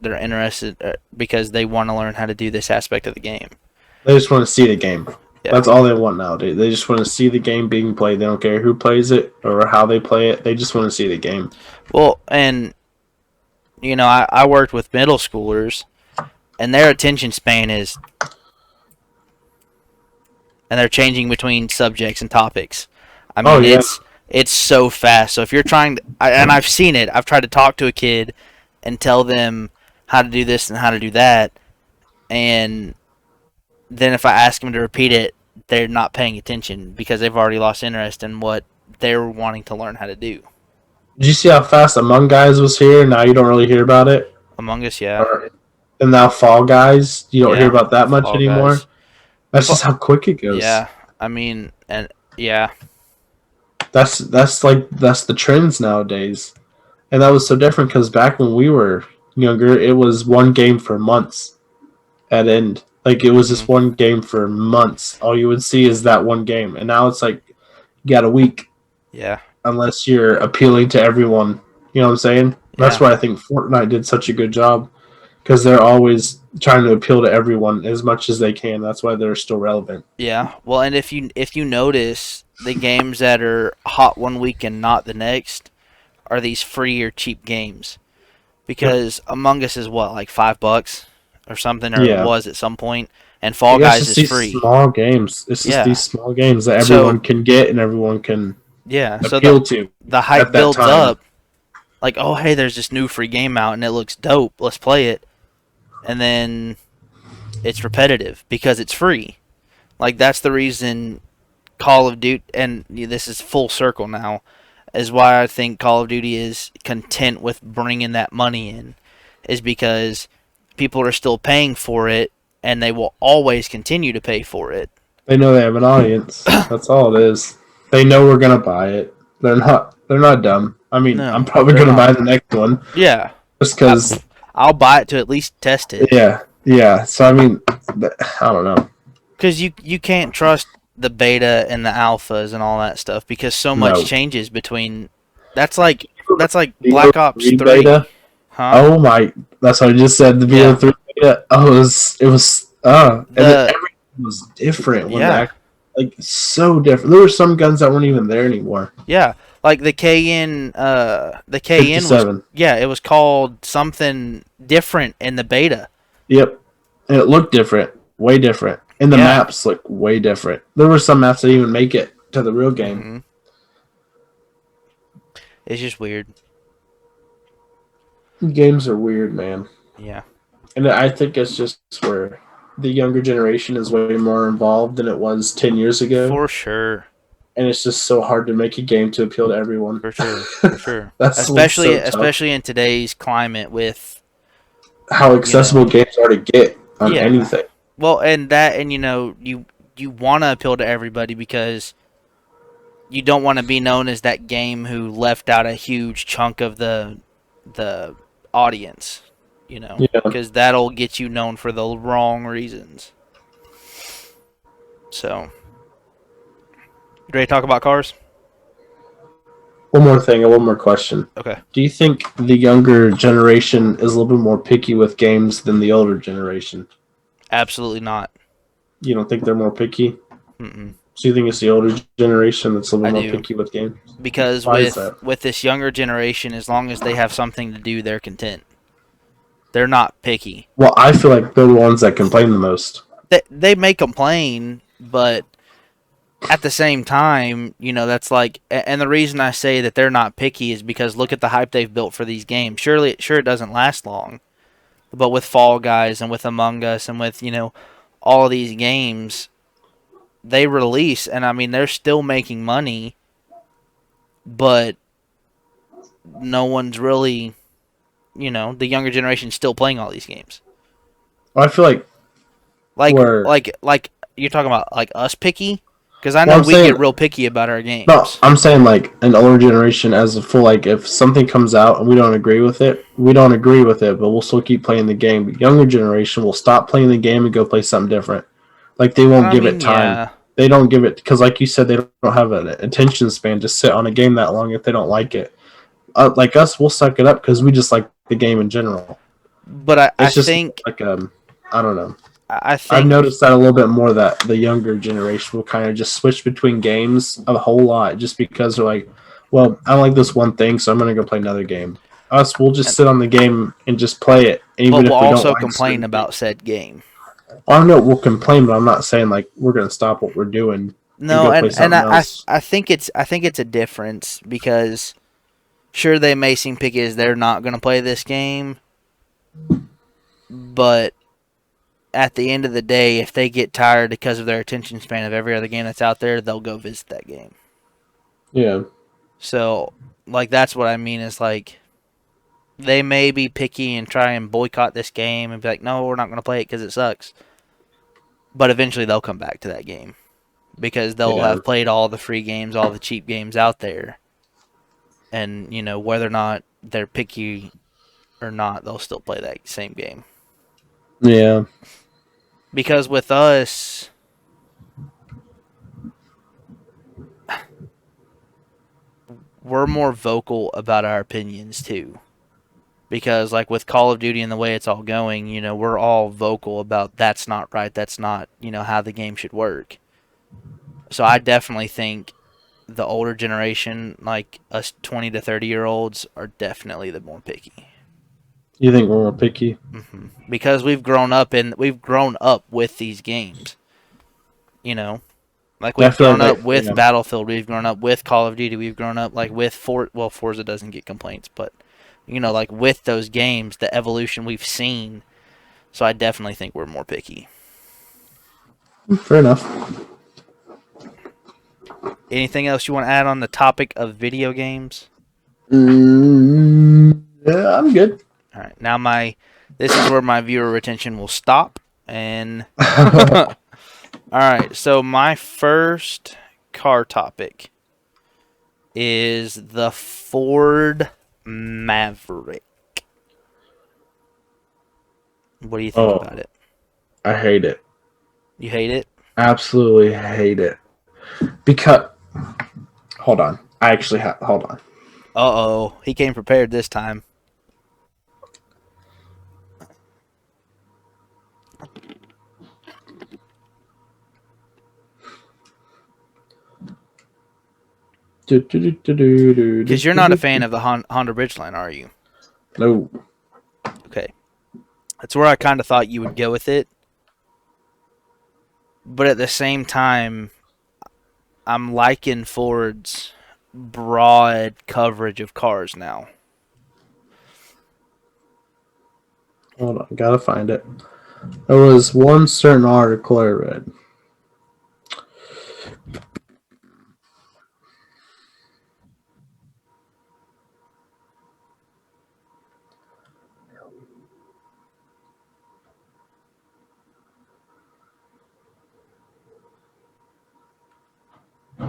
they're interested, because they want to learn how to do this aspect of the game. They just want to see the game. Yeah. That's all they want nowadays. They just want to see the game being played. They don't care who plays it or how they play it. They just want to see the game. Well, and I worked with middle schoolers, and their attention span is, and they're changing between subjects and topics. I mean, it's so fast. So if you're trying to, and I've seen it, I've tried to talk to a kid and tell them how to do this and how to do that, and then if I ask them to repeat it, they're not paying attention because they've already lost interest in what they're wanting to learn how to do. Did you see how fast Among Guys was here? Now you don't really hear about it. Among Us, yeah. And now Fall Guys, you don't hear about that much Fall anymore. Guys. That's just how quick it goes. Yeah, I mean, and yeah. That's the trends nowadays, and that was so different because back when we were younger, it was one game for months at end. Like it was just one game for months. All you would see is that one game, and now it's like you got a week. Yeah. Unless you're appealing to everyone, you know what I'm saying? That's why I think Fortnite did such a good job because they're always trying to appeal to everyone as much as they can. That's why they're still relevant. Yeah. Well, and if you notice, the games that are hot one week and not the next are these free or cheap games. Because Among Us is what, like $5 or something, or it was at some point, and Fall Guys is free. Small games. It's just these small games that everyone can get and everyone can appeal to. The hype builds up. Like, oh, hey, there's this new free game out and it looks dope. Let's play it. And then it's repetitive because it's free. Like, that's the reason Call of Duty, and this is full circle now, is why I think Call of Duty is content with bringing that money in, is because people are still paying for it and they will always continue to pay for it. They know they have an audience. That's all it is. They know we're gonna buy it. They're not dumb. I mean, I'm probably gonna buy the next one. Yeah. Just because I'll buy it to at least test it. Yeah. So I mean, I don't know. Because you can't trust the beta and the alphas and all that stuff because so much changes between. That's like Black Ops 3. Beta? Huh? Oh my! That's what I just said. The BO3 beta. Oh, it was. And then everything was different. Like so different. There were some guns that weren't even there anymore. Yeah, like the KN. The KN was. Yeah, it was called something different in the beta. Yep, and it looked different, way different, and the maps looked way different. There were some maps that didn't even make it to the real game. Mm-hmm. It's just weird. Games are weird, man. Yeah, and I think it's just where the younger generation is way more involved than it was 10 years ago. For sure. And it's just so hard to make a game to appeal to everyone. For sure. That's especially in today's climate with how accessible games are to get on anything. Well, and you want to appeal to everybody because you don't want to be known as that game who left out a huge chunk of the audience. Because that'll get you known for the wrong reasons. So, you ready to talk about cars? One more thing and one more question. Okay. Do you think the younger generation is a little bit more picky with games than the older generation? Absolutely not. You don't think they're more picky? Mm-mm. So you think it's the older generation that's a little bit more picky with games? Because with this younger generation, as long as they have something to do, they're content. They're not picky. Well, I feel like they're the ones that complain the most. They may complain, but at the same time, that's like... And the reason I say that they're not picky is because look at the hype they've built for these games. Sure, it doesn't last long. But with Fall Guys and with Among Us and with, all of these games, they release, and I mean, they're still making money, but no one's really... the younger generation's still playing all these games. Well, I feel like you're talking about like us picky, because I know we get real picky about our games. No, I'm saying like an older generation as a full. Like if something comes out and we don't agree with it, but we'll still keep playing the game. The younger generation will stop playing the game and go play something different. Like they won't give it time. they don't give it because, like you said, they don't have an attention span to sit on a game that long if they don't like it. Like us, we'll suck it up because we just like the game in general. But I It's just think like I don't know. I I've think noticed that a little bit more that the younger generation will kind of just switch between games a whole lot just because they're like, well, I don't like this one thing, so I'm gonna go play another game. Us, we'll just sit on the game and just play it, even but if we'll we don't also like complain certain about things. said game. I know we'll complain, but I'm not saying like we're gonna stop what we're doing No, go play and something else. I think it's a difference because sure they may seem picky as they're not going to play this game, but at the end of the day, if they get tired because of their attention span of every other game that's out there, they'll go visit that game. Yeah. So, like, that's what I mean is, like, they may be picky and try and boycott this game and be like, no, we're not going to play it because it sucks. But eventually they'll come back to that game because they'll have played all the free games, all the cheap games out there. And, you know, whether or not they're picky or not, they'll still play that same game. Yeah. Because with us, we're more vocal about our opinions too. Because like with Call of Duty and the way it's all going, you know, we're all vocal about that's not right, that's not, you know, how the game should work. So I definitely think the older generation, like us 20 to 30-year-olds, are definitely the more picky. You think we're more picky? Mm-hmm. Because we've grown up with these games. You know, like we've grown up with Battlefield, we've grown up with Call of Duty, we've grown up like with Forza doesn't get complaints, but you know, like with those games, the evolution we've seen. So I definitely think we're more picky. Fair enough. Anything else you want to add on the topic of video games? Yeah, I'm good. All right, now this is where my viewer retention will stop. And all right, so my first car topic is the Ford Maverick. What do you think about it? I hate it. You hate it? Absolutely hate it. Because, hold on. Hold on. Uh-oh, he came prepared this time. Because you're not a fan of the Honda Ridgeline, are you? No. Okay. That's where I kind of thought you would go with it. But at the same time, I'm liking Ford's broad coverage of cars now. Hold on, gotta find it. There was one certain article I read.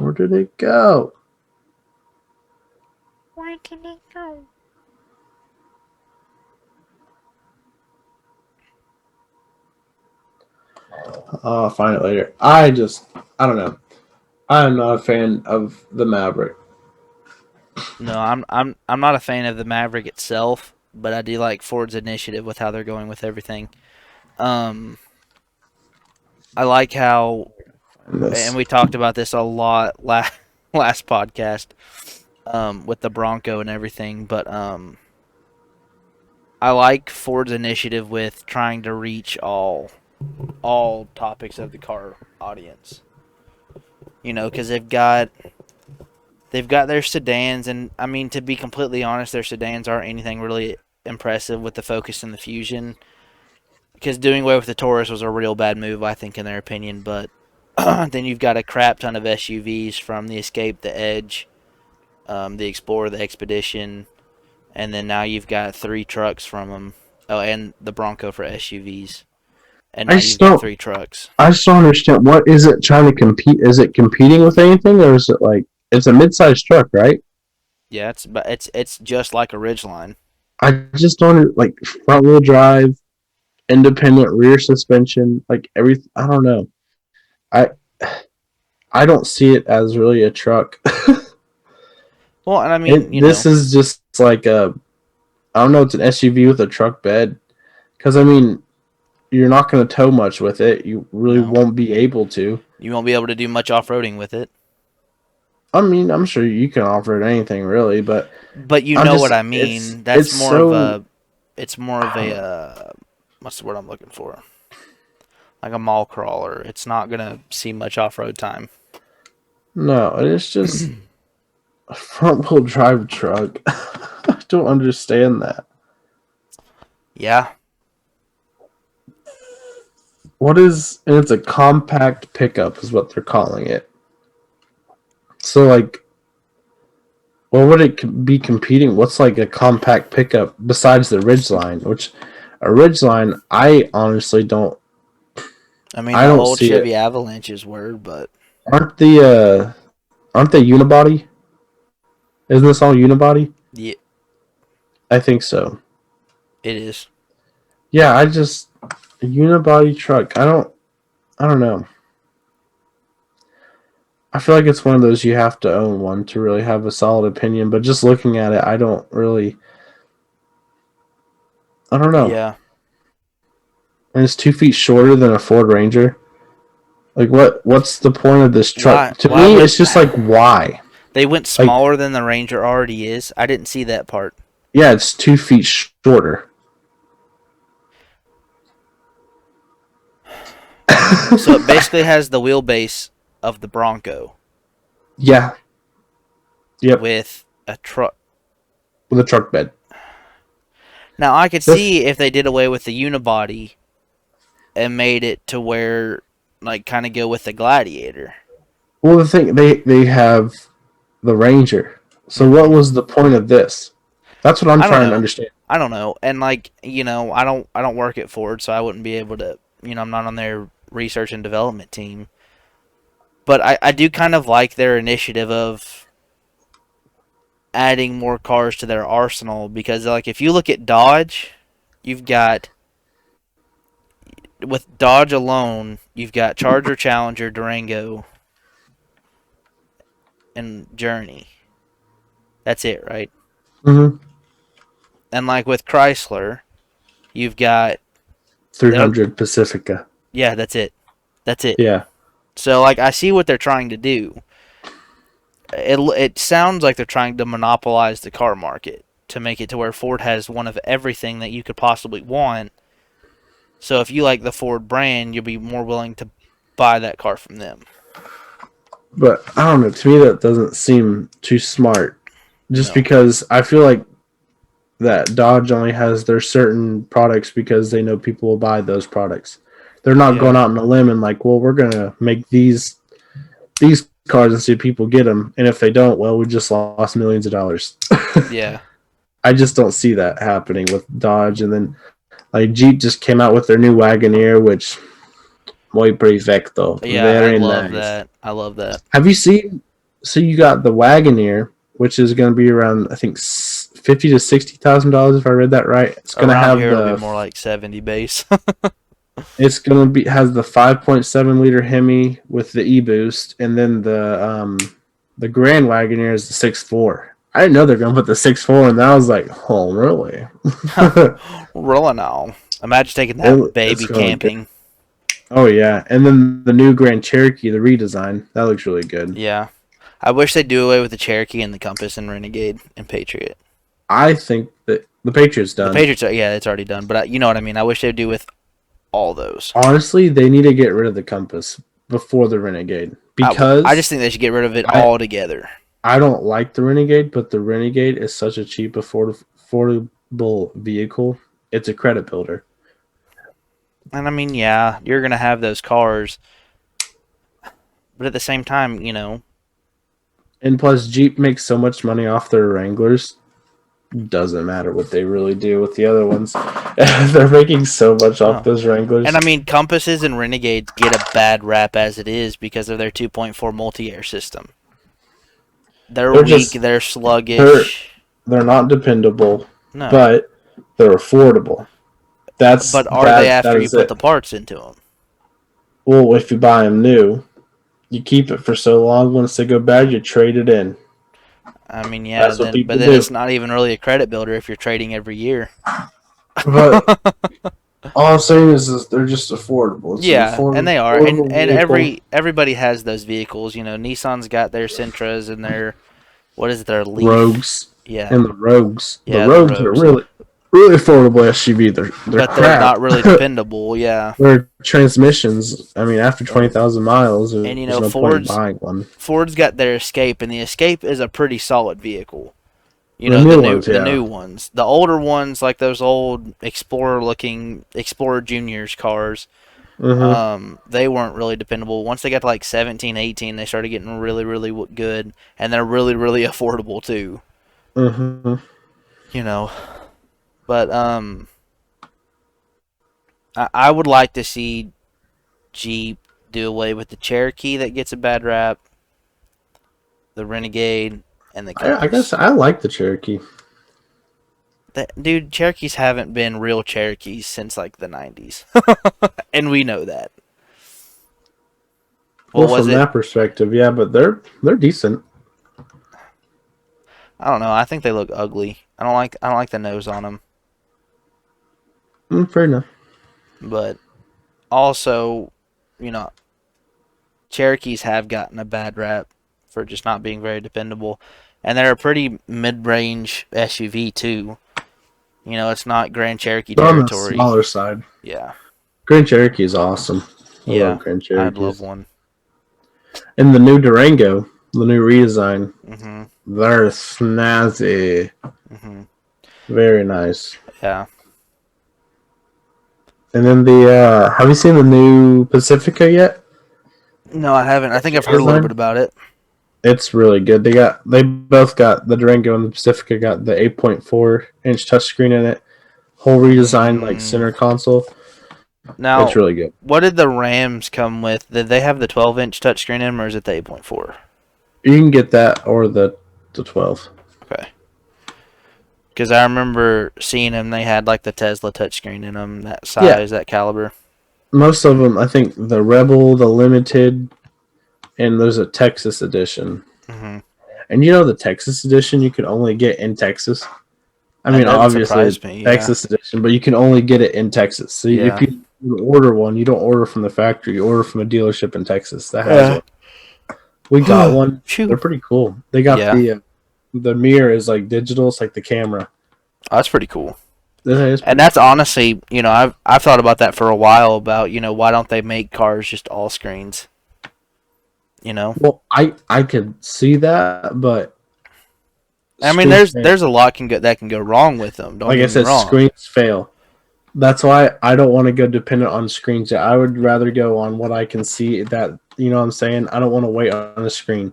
Where did it go? Where did it go? I'll find it later. I don't know. I'm not a fan of the Maverick. No, I'm not a fan of the Maverick itself, but I do like Ford's initiative with how they're going with everything. I like how, and we talked about this a lot last podcast, with the Bronco and everything, but I like Ford's initiative with trying to reach all topics of the car audience. You know, because they've got their sedans, and I mean, to be completely honest, their sedans aren't anything really impressive with the Focus and the Fusion. Because doing away with the Taurus was a real bad move, I think, in their opinion. But then you've got a crap ton of SUVs from the Escape, the Edge, the Explorer, the Expedition, and then now you've got 3 trucks from them. Oh, and the Bronco for SUVs. And now you've got 3 trucks. I just don't understand. What is it trying to compete? Is it competing with anything, or is it like it's a mid-sized truck, right? Yeah, it's just like a Ridgeline. I just don't like front-wheel drive, independent rear suspension, like everything. I don't know. I don't see it as really a truck. Well, and I mean, This is just like I don't know, it's an SUV with a truck bed. Because, I mean, you're not going to tow much with it. You really No. won't be able to. you won't be able to do much off-roading with it. I mean, I'm sure you can offer it anything, really, but But you I'm know just, what I it's, mean. That's it's more of so, a. It's more of a. What's the word I'm looking for? Like a mall crawler. It's not gonna see much off-road time. no, it's just a front wheel drive truck. I don't understand that. Yeah. And it's a compact pickup, is what they're calling it. So, like, what would it be competing? What's like a compact pickup besides the Ridgeline? Which a Ridgeline, I honestly don't. I mean, I the don't old see Chevy it. Avalanches were, but Aren't they unibody? Isn't this all unibody? yeah, I think so. it is. Yeah, a unibody truck. I don't know. I feel like it's one of those you have to own one to really have a solid opinion. But just looking at it, I don't really. I don't know. Yeah. And it's 2 feet shorter than a Ford Ranger. Like what's the point of this Why? truck? To Why me, would it's just like why? they went Like smaller than the Ranger already is? I didn't see that part. yeah, it's 2 feet shorter. So it basically has the wheelbase of the Bronco Yeah. Yep. with a truck. With a truck bed. Now I could This, see if they did away with the unibody and made it to where, like, kind of go with the Gladiator. well, the thing they have the Ranger. So what was the point of this? That's what I'm I don't trying to know. understand. I don't know. And like, I don't work at Ford, so I wouldn't be able to, I'm not on their research and development team. But I do kind of like their initiative of adding more cars to their arsenal because, like, if you look at Dodge, you've got, with Dodge alone, you've got Charger, Challenger, Durango, and Journey. That's it, right? Mm-hmm. And like with Chrysler, you've got 300 Pacifica. Yeah, that's it. That's it. Yeah. So like I see what they're trying to do. It sounds like they're trying to monopolize the car market to make it to where Ford has one of everything that you could possibly want. So if you like the Ford brand, you'll be more willing to buy that car from them. But I don't know. To me, that doesn't seem too smart. Just No. because I feel like that Dodge only has their certain products because they know people will buy those products. They're not Yeah. going out on a limb and like, well, we're gonna make these cars and see if people get them. And if they don't, well, we just lost millions of dollars. Yeah. I just don't see that happening with Dodge. And then like Jeep just came out with their new Wagoneer, which muy perfecto. Yeah, Very I love nice. that. I love that. Have you seen? So you got the Wagoneer, which is going to be around I think $50,000 to $60,000 if I read that right. It's going to Around have here it'll be more like 70 base. It's going to be has the 5.7 liter Hemi with the e-boost, and then the Grand Wagoneer is the 6.4. I didn't know they're going to put the 6.4, and I was like, oh really? Rolling now. Imagine taking that It's baby gonna camping. Oh yeah, and then the new Grand Cherokee, the redesign, that looks really good. Yeah. I wish they'd do away with the Cherokee and the Compass and Renegade and Patriot. I think that the Patriot's done. The Patriots, yeah, it's already done. But you know what I mean. I wish they'd do with all those. Honestly, they need to get rid of the Compass before the Renegade because I just think they should get rid of it altogether. I don't like the Renegade, but the Renegade is such a cheap, affordable vehicle. It's a credit builder. And I mean, yeah, you're gonna have those cars, but at the same time, And plus, Jeep makes so much money off their Wranglers. Doesn't matter what they really do with the other ones. They're making so much off those Wranglers. And I mean, Compasses and Renegades get a bad rap as it is because of their 2.4 multi-air system. They're weak. They're sluggish. They're not dependable. No. But they're affordable. But are they after you put the parts into them? Well, if you buy them new, You keep it for so long. Once they go bad, you trade it in. I mean, yeah, That's what people but then do. it's not even really a credit builder if you're trading every year. But all I'm saying is they're just affordable. It's an Yeah, and they are, affordable and vehicle. everybody has those vehicles. You know, Nissan's got their Sentras and their what is it, their Leaf? Rogues Yeah, and the Rogues. The yeah, the Rogues are Rogues, really affordable SUV. They're but they're crap. not really dependable. Yeah, Their transmissions. I mean, after and 20,000 miles, and you there's know no point in buying one. Ford's got their Escape, and the Escape is a pretty solid vehicle. You The know, new ones, the yeah. new ones, the older ones like those old Explorer Juniors cars. Mm-hmm. They weren't really dependable. Once they got to like 17, 18, they started getting really, really good, and they're really, really affordable too. Mm-hmm. You know, but I would like to see Jeep do away with the Cherokee that gets a bad rap, the Renegade, and the Compass. I guess I like the Cherokee. Dude, Cherokees haven't been real Cherokees since like the 90s. And we know that. Well, from that perspective, yeah, but they're decent. I don't know. I think they look ugly. I don't like the nose on them. Fair enough. But also, you know, Cherokees have gotten a bad rap for just not being very dependable, and they're a pretty mid-range SUV too. You know, it's not Grand Cherokee territory. On the smaller side. Yeah. Grand Cherokee is awesome. I love Grand Cherokees. I'd love one. And the new Durango, the new redesign, Mm-hmm. they're snazzy. Mm-hmm. Very nice. Yeah. And then the have you seen the new Pacifica yet? No, I haven't. I think I've heard a little bit about it. It's really good. They both got the Durango and the Pacifica got the 8.4-inch touchscreen in it. Whole redesigned like center console. Now, it's really good. What did the Rams come with? Did they have the 12-inch touchscreen in them, or is it the 8.4? You can get that or the 12. Okay. Because I remember seeing them. They had like the Tesla touchscreen in them, that size, that caliber. Most of them, I think, the Rebel, the Limited, and there's a Texas edition. Mm-hmm. And you know the Texas edition you can only get in Texas. I mean, obviously Texas edition, but you can only get it in Texas. So if you order one, you don't order from the factory. You order from a dealership in Texas that has one. We got one. They're pretty cool. They got the mirror is like digital. It's like the camera. Oh, that's pretty cool. And that's honestly, you know, I've thought about that for a while about, you know, why don't they make cars just all screens? You know? Well, I could see that, but I mean, there's a lot that can go wrong with them. Don't like I said, screens fail. That's why I don't want to go dependent on screens. I would rather go on what I can see. That, you know what I'm saying? I don't want to wait on a screen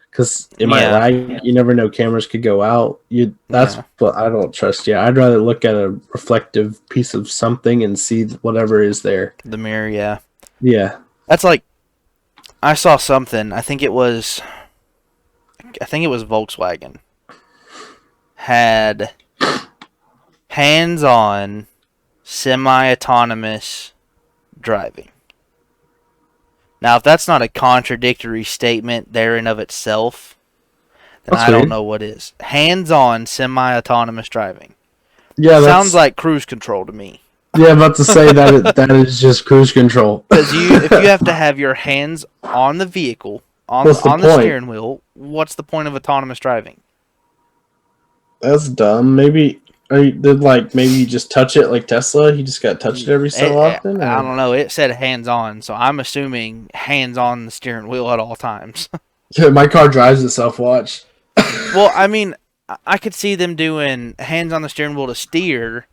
because it might lag. You never know. Cameras could go out. That's what I don't trust. Yeah, I'd rather look at a reflective piece of something and see whatever is there. The mirror, yeah. Yeah. That's like, I saw something. I think it was Volkswagen. Had hands-on semi-autonomous driving. Now, if that's not a contradictory statement there in of itself, then I don't know what is. Hands-on semi-autonomous driving. Yeah, sounds like cruise control to me. Yeah, I'm about to say that is just cruise control. Because if you have to have your hands on the vehicle, on the steering wheel, what's the point of autonomous driving? That's dumb. Maybe you just touch it like Tesla. You just got to touch it every so often. I don't know. It said hands on, so I'm assuming hands on the steering wheel at all times. Yeah, my car drives itself. Watch. Well, I mean, I could see them doing hands on the steering wheel to steer,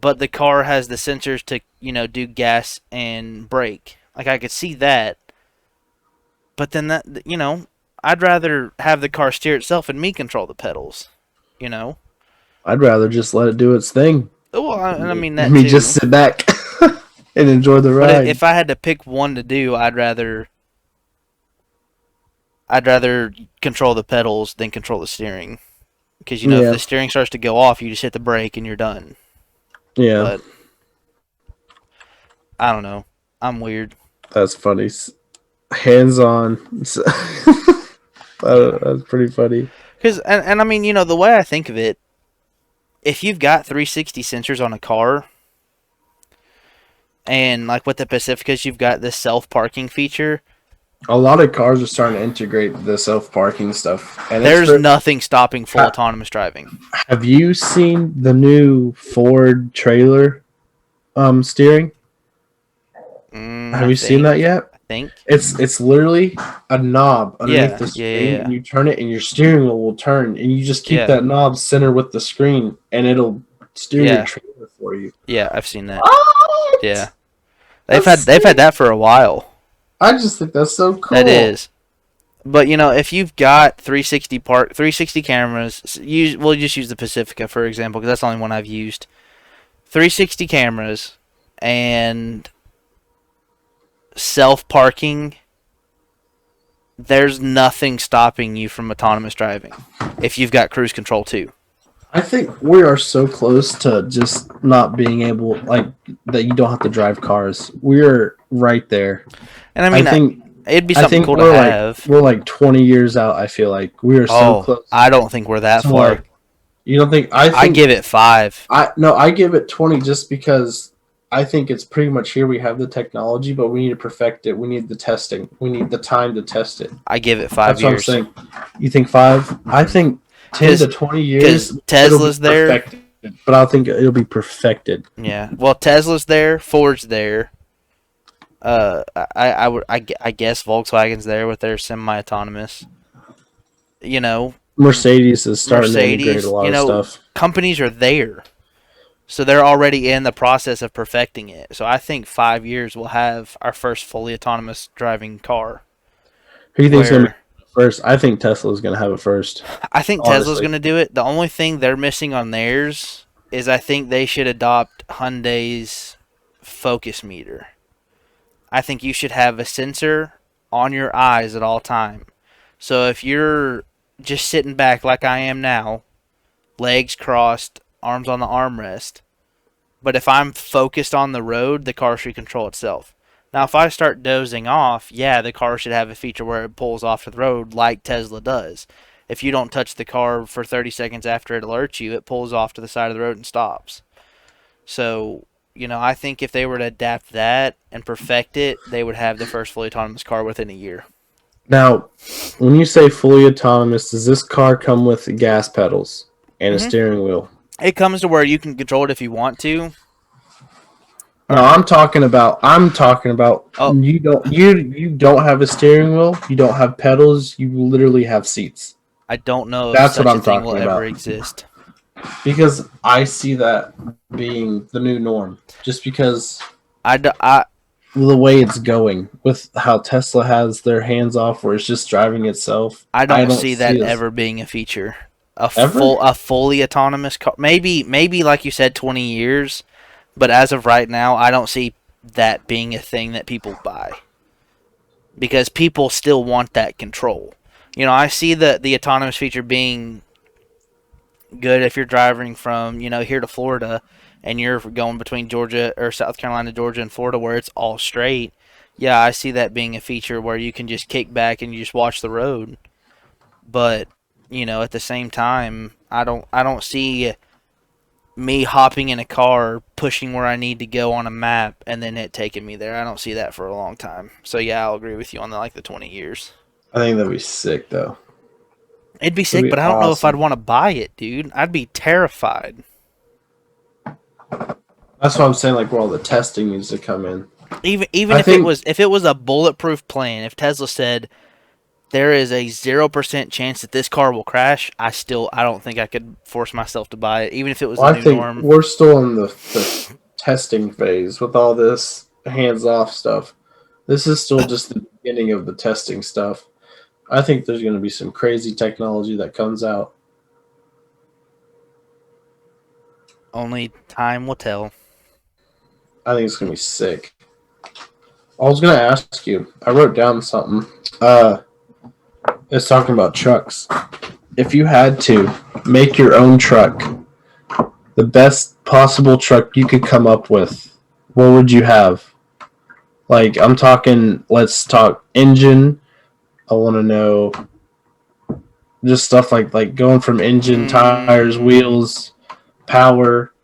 but the car has the sensors to, you know, do gas and brake. Like, I could see that. But then that, you know, I'd rather have the car steer itself and me control the pedals. You know, I'd rather just let it do its thing. Well, I mean that. Me just sit back and enjoy the ride. But if I had to pick one to do, I'd rather control the pedals than control the steering, because you know if the steering starts to go off, you just hit the brake and you're done. Yeah. But I don't know. I'm weird. That's funny. hands on. That's pretty funny. Because, and I mean, the way I think of it, if you've got 360 sensors on a car, and like with the Pacificas, you've got this self-parking feature. A lot of cars are starting to integrate the self-parking stuff. And there's nothing stopping full autonomous driving. Have you seen the new Ford trailer steering? Have you seen that yet? I think. It's literally a knob underneath the screen, yeah. and you turn it, and your steering wheel will turn, and you just keep that knob center with the screen, and it'll steer your trailer for you. Yeah, I've seen that. What? Yeah, they've had that for a while. I just think that's so cool. That is. But, if you've got 360 cameras, we'll just use the Pacifica, for example, because that's the only one I've used. 360 cameras and self-parking, there's nothing stopping you from autonomous driving if you've got cruise control, too. I think we are so close to just not being able, that you don't have to drive cars. We're right there. And I think it'd be something cool to have. We're like 20 years out, I feel like. We are so close. I don't think we're that far. You don't think? I give it 5. I give it 20 just because I think it's pretty much here. We have the technology, but we need to perfect it. We need the testing. We need the time to test it. I give it 5 years. That's what I'm saying. You think 5? I think 10 to 20 years. Because Tesla's there. But I think it'll be perfected. Yeah. Well, Tesla's there. Ford's there. I guess Volkswagen's there with their semi-autonomous. Mercedes is starting to integrate a lot of stuff. Companies are there, so they're already in the process of perfecting it. So I think 5 years we'll have our first fully autonomous driving car. Who do you think's going to be first? I think Tesla's going to have it first. I think Tesla's going to do it. The only thing they're missing on theirs is I think they should adopt Hyundai's focus meter. I think you should have a sensor on your eyes at all time. So if you're just sitting back like I am now, legs crossed, arms on the armrest, but if I'm focused on the road, the car should control itself. Now, if I start dozing off, the car should have a feature where it pulls off to the road like Tesla does. If you don't touch the car for 30 seconds after it alerts you, it pulls off to the side of the road and stops. So, I think if they were to adapt that and perfect it, they would have the first fully autonomous car within a year. Now, when you say fully autonomous, does this car come with gas pedals and a steering wheel? It comes to where you can control it if you want to. No, I'm talking about. You don't have a steering wheel. You don't have pedals. You literally have seats. I don't know if such a thing will ever exist. Because I see that being the new norm. Just because the way it's going with how Tesla has their hands off, where it's just driving itself. I don't see that ever being a feature. A fully autonomous car. Maybe like you said, 20 years. But as of right now, I don't see that being a thing that people buy. Because people still want that control. I see the autonomous feature being good if you're driving from, here to Florida and you're going between Georgia or South Carolina, Georgia, and Florida where it's all straight. Yeah, I see that being a feature where you can just kick back and you just watch the road. But, at the same time, I don't see me hopping in a car, pushing where I need to go on a map, and then it taking me there. I don't see that for a long time. So, yeah, I'll agree with you on the 20 years. I think that'd be sick, though. It'd be sick, but I don't know if I'd want to buy it, dude. I'd be terrified. That's what I'm saying, where all the testing needs to come in. Even if it was a bulletproof plan, if Tesla said there is a 0% chance that this car will crash, I don't think I could force myself to buy it, even if it was the new norm. We're still in the testing phase with all this hands-off stuff. This is still just the beginning of the testing stuff. I think there's going to be some crazy technology that comes out. Only time will tell. I think it's going to be sick. I was going to ask you, I wrote down something. It's talking about trucks. If you had to make your own truck, the best possible truck you could come up with, what would you have? Like I'm talking. Let's talk engine. I want to know just stuff like going from engine, tires, wheels, power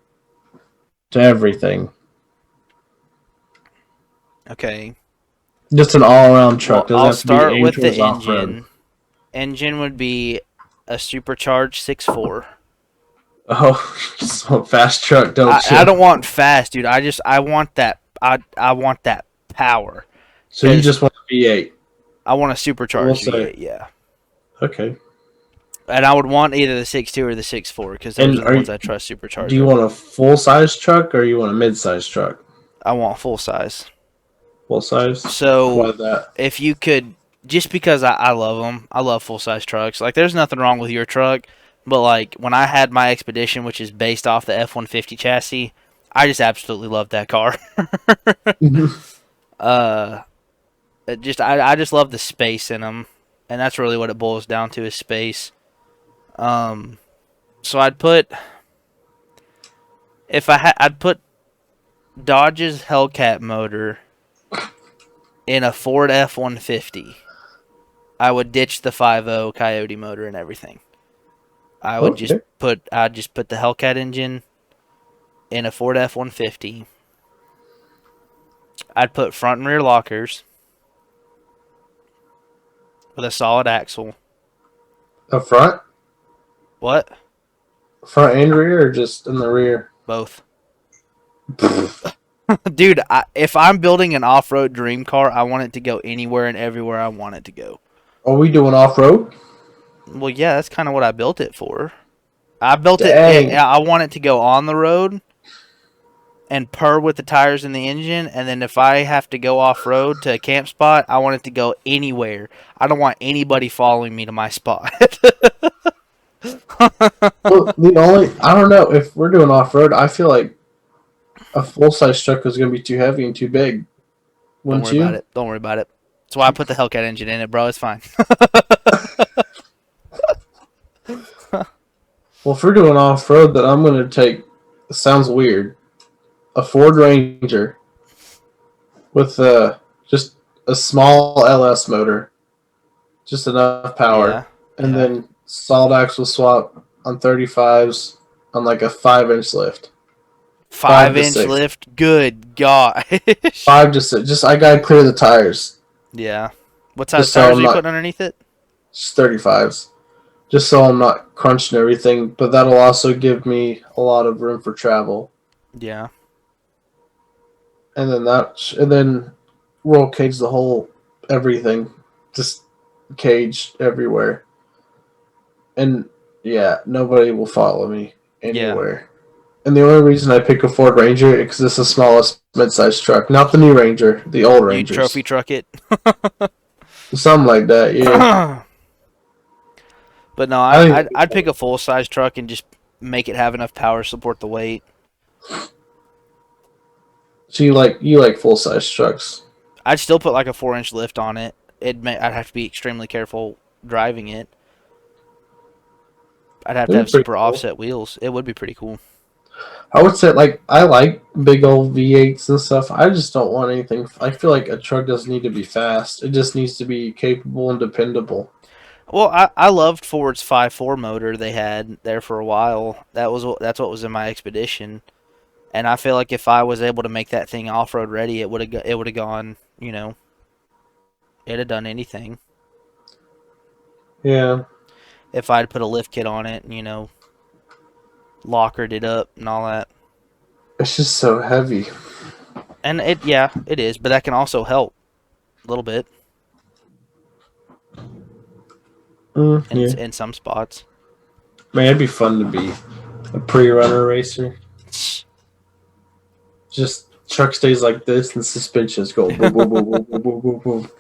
to everything. Okay. Just an all-around truck. Well, Doesn't I'll have to be start aimed with the towards off-road. engine. Engine would be a supercharged 6.4. Oh, just want fast truck, don't I you? don't want fast, dude. I want that. I want that power. So you 'Cause just want a V8. I want a We'll supercharged say. V8, yeah. Okay. And I would want either the 6.2 or the 6.4 because those And are the ones I trust supercharged. do you want a full-size truck or you want a mid-size truck? I want full size. Full size. So Why that? if you could, just because I love them, I love full size trucks. Like there's nothing wrong with your truck, but like when I had my Expedition, which is based off the F-150 chassis, I just absolutely loved that car. I just love the space in them, and that's really what it boils down to is space. So I'd put I'd put Dodge's Hellcat motor in a Ford F-150. I would ditch the 5.0 Coyote motor and everything. I'd just put the Hellcat engine in a Ford F-150. I'd put front and rear lockers with a solid axle. Up front? What? Front and rear or just in the rear? Both. Dude, if I'm building an off-road dream car, I want it to go anywhere and everywhere I want it to go. Are we doing off-road? Well, yeah, that's kind of what I built it for. I built Dang. it. I want it to go on the road and purr with the tires in the engine, and then if I have to go off-road to a camp spot, I want it to go anywhere. I don't want anybody following me to my spot. Well, I don't know, if we're doing off-road, I feel like a full-size truck is going to be too heavy and too big. Don't Wouldn't worry you? about it. Don't worry about it. That's why I put the Hellcat engine in it, bro. It's fine. Well, if we're doing off-road, then I'm going to take, it sounds weird, a Ford Ranger with just a small LS motor, just enough power, Yeah, and yeah. then solid axle swap on 35s on like a 5-inch lift. 5-inch 6. lift. Good God. 5 to 6. Just I gotta clear the tires. Yeah. What size Just so tires I'm are you not- putting underneath it? Just 35s. Just so I'm not crunching everything, but that'll also give me a lot of room for travel. Yeah. And then roll cage the whole everything, just cage everywhere. And yeah, nobody will follow me anywhere. And the only reason I pick a Ford Ranger is because it's the smallest mid-sized truck, not the new Ranger, the old You Rangers. trophy truck it. Something like that, yeah. But no, I think- I'd pick a full size truck and just make it have enough power to support the weight. So you like full size trucks? I'd still put like a 4-inch lift on it. I'd have to be extremely careful driving it. I'd have to That'd have be pretty super cool. offset wheels. It would be pretty cool. I would say I like big old V8s and stuff. I just don't want anything. I feel like a truck doesn't need to be fast. It just needs to be capable and dependable. Well, I loved Ford's 5.4 motor they had there for a while. That's what was in my Expedition, and I feel like if I was able to make that thing off road ready, it would have gone. You know, it'd have done anything Yeah. if I'd put a lift kit on it. You know, lockered it up and all that. It's just so heavy. And it is, but that can also help a little bit Yeah. in some spots. Man, it'd be fun to be a pre-runner racer. Just truck stays like this and suspensions go boom, boom, boom, boom, boom, boom, boom, boom.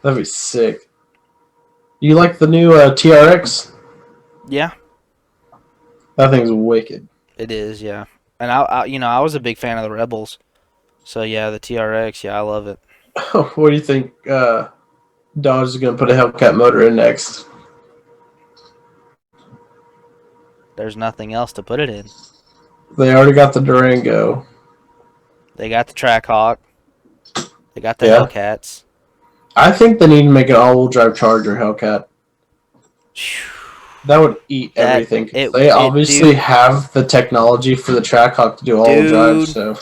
That'd be sick. You like the new TRX? Yeah, That thing's wicked. it is. Yeah, and I was a big fan of the Rebels, so yeah, the TRX. Yeah, I love it. What do you think Dodge is going to put a Hellcat motor in next? There's nothing else to put it in. They already got the Durango. They got the Trackhawk. They got the Yeah. Hellcats. I think they need to make an all-wheel drive Charger Hellcat. That would eat everything. They obviously dude, have the technology for the Trackhawk to do all-wheel drive, so.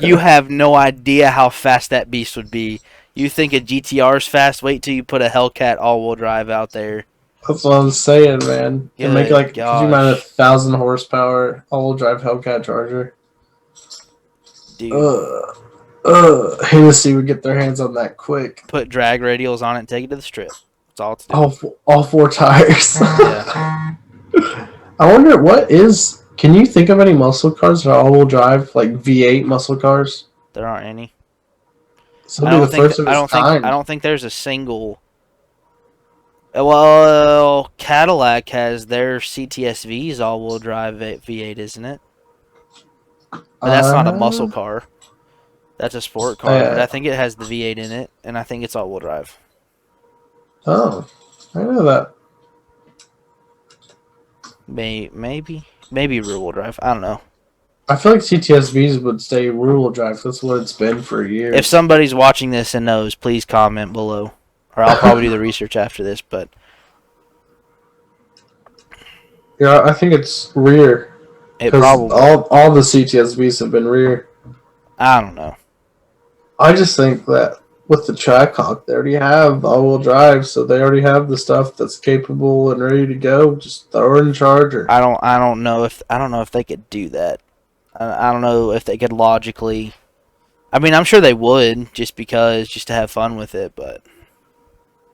you have no idea how fast that beast would be. You think a GTR's fast? Wait till you put a Hellcat all-wheel drive out there. That's what I'm saying, man. And make Good could you imagine a gosh. 1,000 horsepower all-wheel drive Hellcat Charger? Dude, Hennessy would get their hands on that quick. put drag radials on it and take it to the strip. That's all it's doing. All four tires. Yeah. I wonder what is. Can you think of any muscle cars that are all-wheel drive, like V8 muscle cars? There aren't any. So it'll be the first of its kind. I don't think there's a single. Well, Cadillac has their CTSVs all-wheel drive V8, isn't it? But that's not a muscle car. That's a sport car. But I think it has the V8 in it, and I think it's all-wheel drive. Oh, I know that. Maybe rear-wheel drive. I don't know. I feel like CTSVs would stay rear-wheel drive. That's what it's been for years. If somebody's watching this and knows, please comment below. Or I'll probably do the research after this, but... Yeah, I think it's rear. It probably... all the CTSVs have been rear. I don't know. I just think that with the Trackhawk, they already have all-wheel drive, so they already have the stuff that's capable and ready to go. Just throw in the Charger. I don't know if they could do that. I don't know if they could logically... I mean, I'm sure they would, just to have fun with it, but...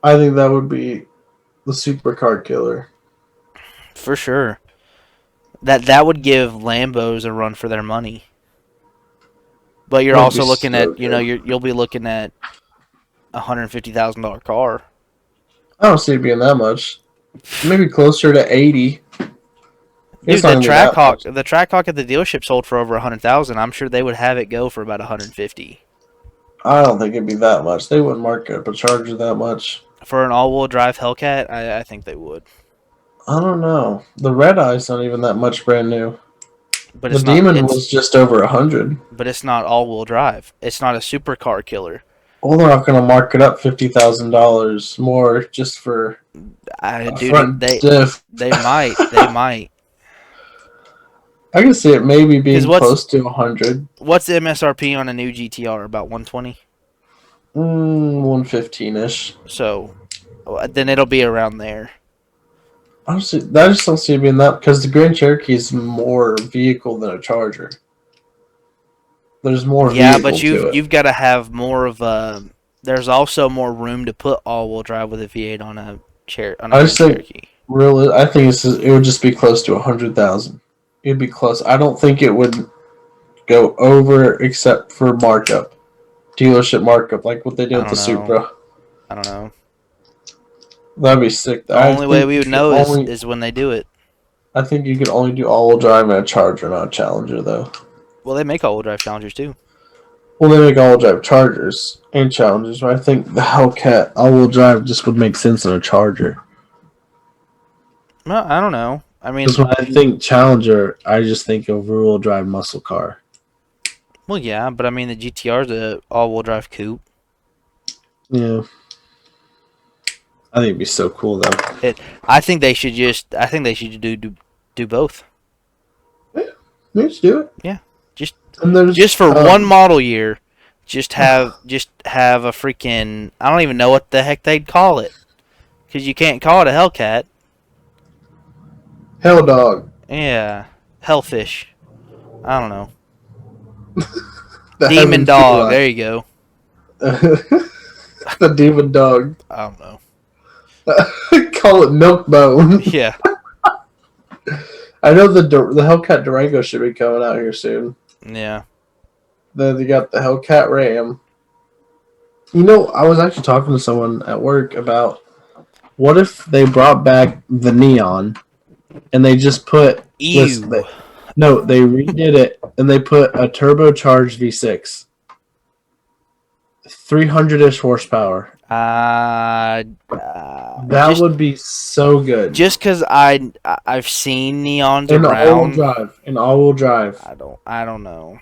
I think that would be the supercar killer. For sure. That would give Lambos a run for their money. But you're also looking at, you'll be looking at $150,000 car. I don't see it being that much. Maybe closer to 80. Dude, the Trackhawk at the dealership sold for over 100,000. I'm sure they would have it go for about 150. I don't think it'd be that much. They wouldn't market up a Charger that much. For an all-wheel drive Hellcat, I think they would. I don't know. The Red Eye's not even that much brand new. But the Demon was just over 100. But it's not all-wheel drive. It's not a supercar killer. Well, they're not going to mark it up $50,000 more just for diff. They might. They might. I can see it maybe being close to 100. What's the MSRP on a new GTR? About 120? 115-ish. So, then it'll be around there. Honestly, I just don't see it being that, because the Grand Cherokee is more vehicle than a Charger. There's more vehicle Yeah, but you've got to have more of a... There's also more room to put all-wheel drive with a V8 on a Cherokee. Really, I think it would just be close to 100,000. It'd be close. I don't think it would go over except for markup. Dealership markup, like what they did with the Supra. I don't know. That'd be sick. The only way we would know is when they do it. I think you could only do all-wheel drive in a Charger, not a Challenger, though. Well, they make all-wheel drive Challengers, too. Well, they make all-wheel drive Chargers and Challengers, but I think the Hellcat all-wheel drive just would make sense in a Charger. Well, I don't know. I mean, because when I think Challenger, I just think of rear-wheel drive muscle car. Well, yeah, but I mean the GTR is an all-wheel drive coupe. Yeah, I think it'd be so cool though. I think they should do both. Yeah, let's do it. Yeah, just for one model year, just have a freaking, I don't even know what the heck they'd call it, because you can't call it a Hellcat. Hell dog. Yeah. Hellfish. I don't know. Demon dog. There you go. The demon dog. I don't know. Call it milk bone. Yeah. I know the Hellcat Durango should be coming out here soon. Yeah. Then they got the Hellcat Ram. You know, I was actually talking to someone at work about what if they brought back the Neon and they just put... Ew. No, they redid it and they put a turbocharged V6. 300-ish horsepower. That would be so good. Just because I've seen Neons around. In all-wheel drive. I don't know.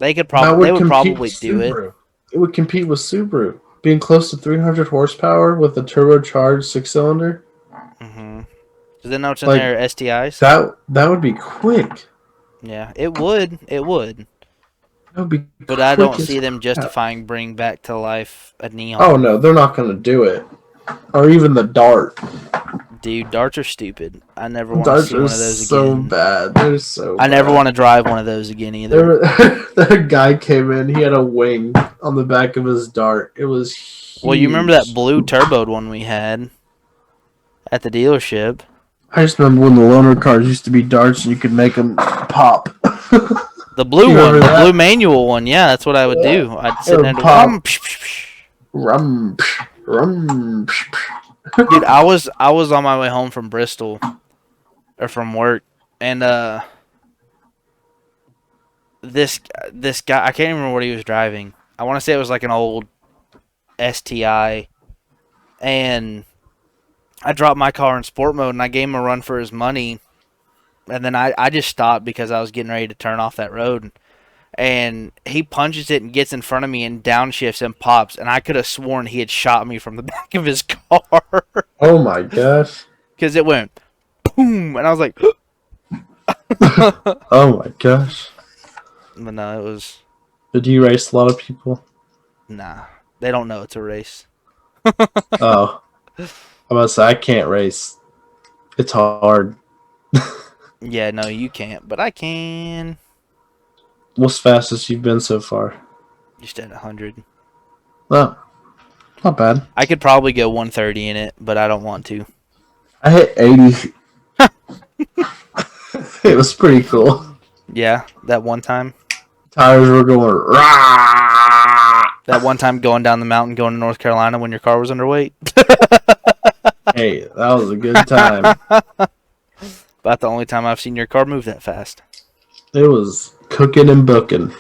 They could That probably they would compete probably with do it. Subaru. It would compete with Subaru. Being close to 300 horsepower with a turbocharged 6-cylinder. Mm-hmm. Does that know what's in Like, there? STIs. That would be quick. Yeah, it would. It would. That would be But I quick don't as see them crap. justifying bringing back to life a Neon. Oh no, they're not going to do it. Or even the Dart. Dude, darts are stupid. I never want to Darts see are one of those so again. bad. They're so I never bad. want to drive one of those again either. That guy came in. He had a wing on the back of his Dart. It was huge. Well, you remember that blue turboed one we had at the dealership? I just remember when the loaner cars used to be Darts and you could make them pop. The blue You one, remember the that? blue manual one. Yeah, that's what I would do. I'd sit It there and would do, pop. psh, psh, psh. Rum, rum. Dude, I was on my way home from Bristol or from work, and this guy, I can't even remember what he was driving. I want to say it was like an old STI, and I dropped my car in sport mode and I gave him a run for his money, and then I just stopped because I was getting ready to turn off that road. And he punches it and gets in front of me and downshifts and pops. And I could have sworn he had shot me from the back of his car. Oh my gosh. Because it went boom. And I was like, Oh my gosh. but no, it was, Did you race a lot of people? nah. They don't know it's a race. Oh. I'm about to say, I can't race. It's hard. Yeah, no, you can't. But I can. What's fastest you've been so far? Just at 100. Oh, not bad. I could probably go 130 in it, but I don't want to. I hit 80. It was pretty cool. Yeah, that one time. Tires were going rah! That one time going down the mountain going to North Carolina when your car was underweight. Hey, that was a good time. About the only time I've seen your car move that fast. It was cooking and booking.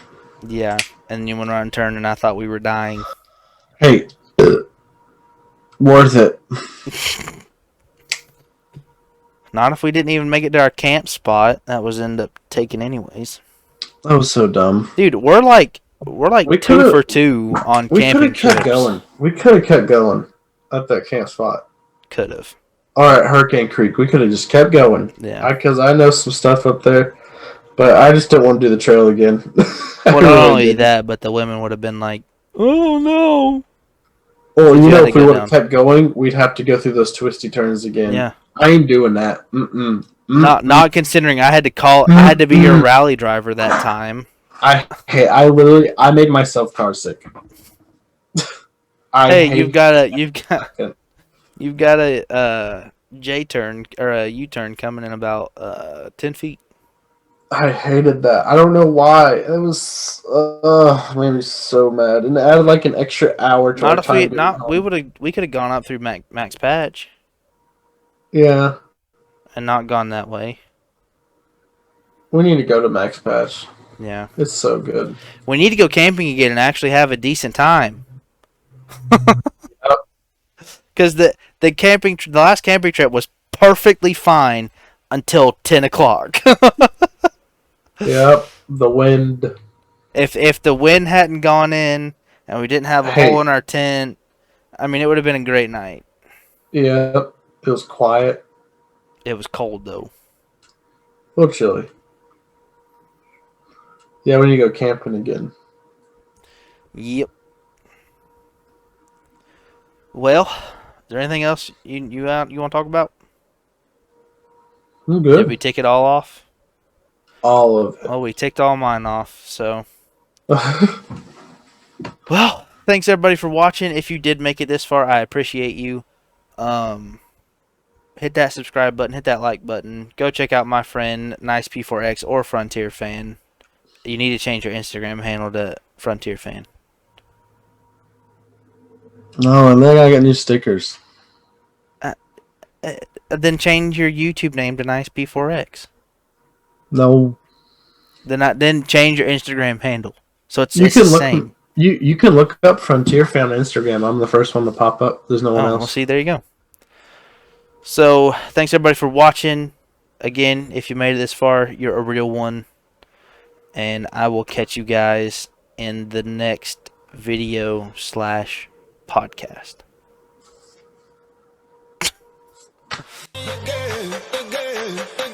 Yeah, and you went around and turned and I thought we were dying. Hey, worth it. Not if we didn't even make it to our camp spot. That was end up taken anyways. That was so dumb. Dude, we're like We 2 could've- for 2 on We could camping have kept trips. going. We could have kept going at that camp spot. Could have. All right, Hurricane Creek. We could have just kept going. Yeah. Because I know some stuff up there, but I just don't want to do the trail again. I Well, not really only didn't. that, but the women would have been like, "Oh no!" Well, You you know, gotta if we go would have down. kept going, we'd have to go through those twisty turns again. Yeah. I ain't doing that. Mm-mm. Not considering I had to be your rally driver that time. I made myself car sick. Hey, you've got a J turn or a U turn coming in about 10 feet. I hated that. I don't know why. It was made me so mad, and it added like an extra hour to our Not if time. we getting not home. we could have gone up through Max Patch Yeah, and not gone that way. we need to go to Max Patch. Yeah, It's so good. we need to go camping again and actually have a decent time. Because the last camping trip was perfectly fine until 10 o'clock. Yep, the wind. If the wind hadn't gone in and we didn't have a Hey. hole in our tent, I mean, it would have been a great night. Yep, it was quiet. It was cold though. A little chilly. Yeah, we need to go camping again. Yep. Well, is there anything else you want to talk about? I'm Did good. we tick it all off? All of it. Well, we ticked all mine off, so. Well, thanks everybody for watching. If you did make it this far, I appreciate you. Hit that subscribe button, hit that like button. Go check out my friend Nice P4X or Frontier Fan. You need to change your Instagram handle to Frontier Fan. No, and then I got new stickers. Then change your YouTube name to Nice P4X. No, Then change your Instagram handle. So it's you the can look. same. You can look up Frontier Fan on Instagram. I'm the first one to pop up. There's no one Oh, well, else. see, there you go. So, thanks everybody for watching. Again, if you made it this far, you're a real one. and I will catch you guys in the next video / podcast. Again, again, again.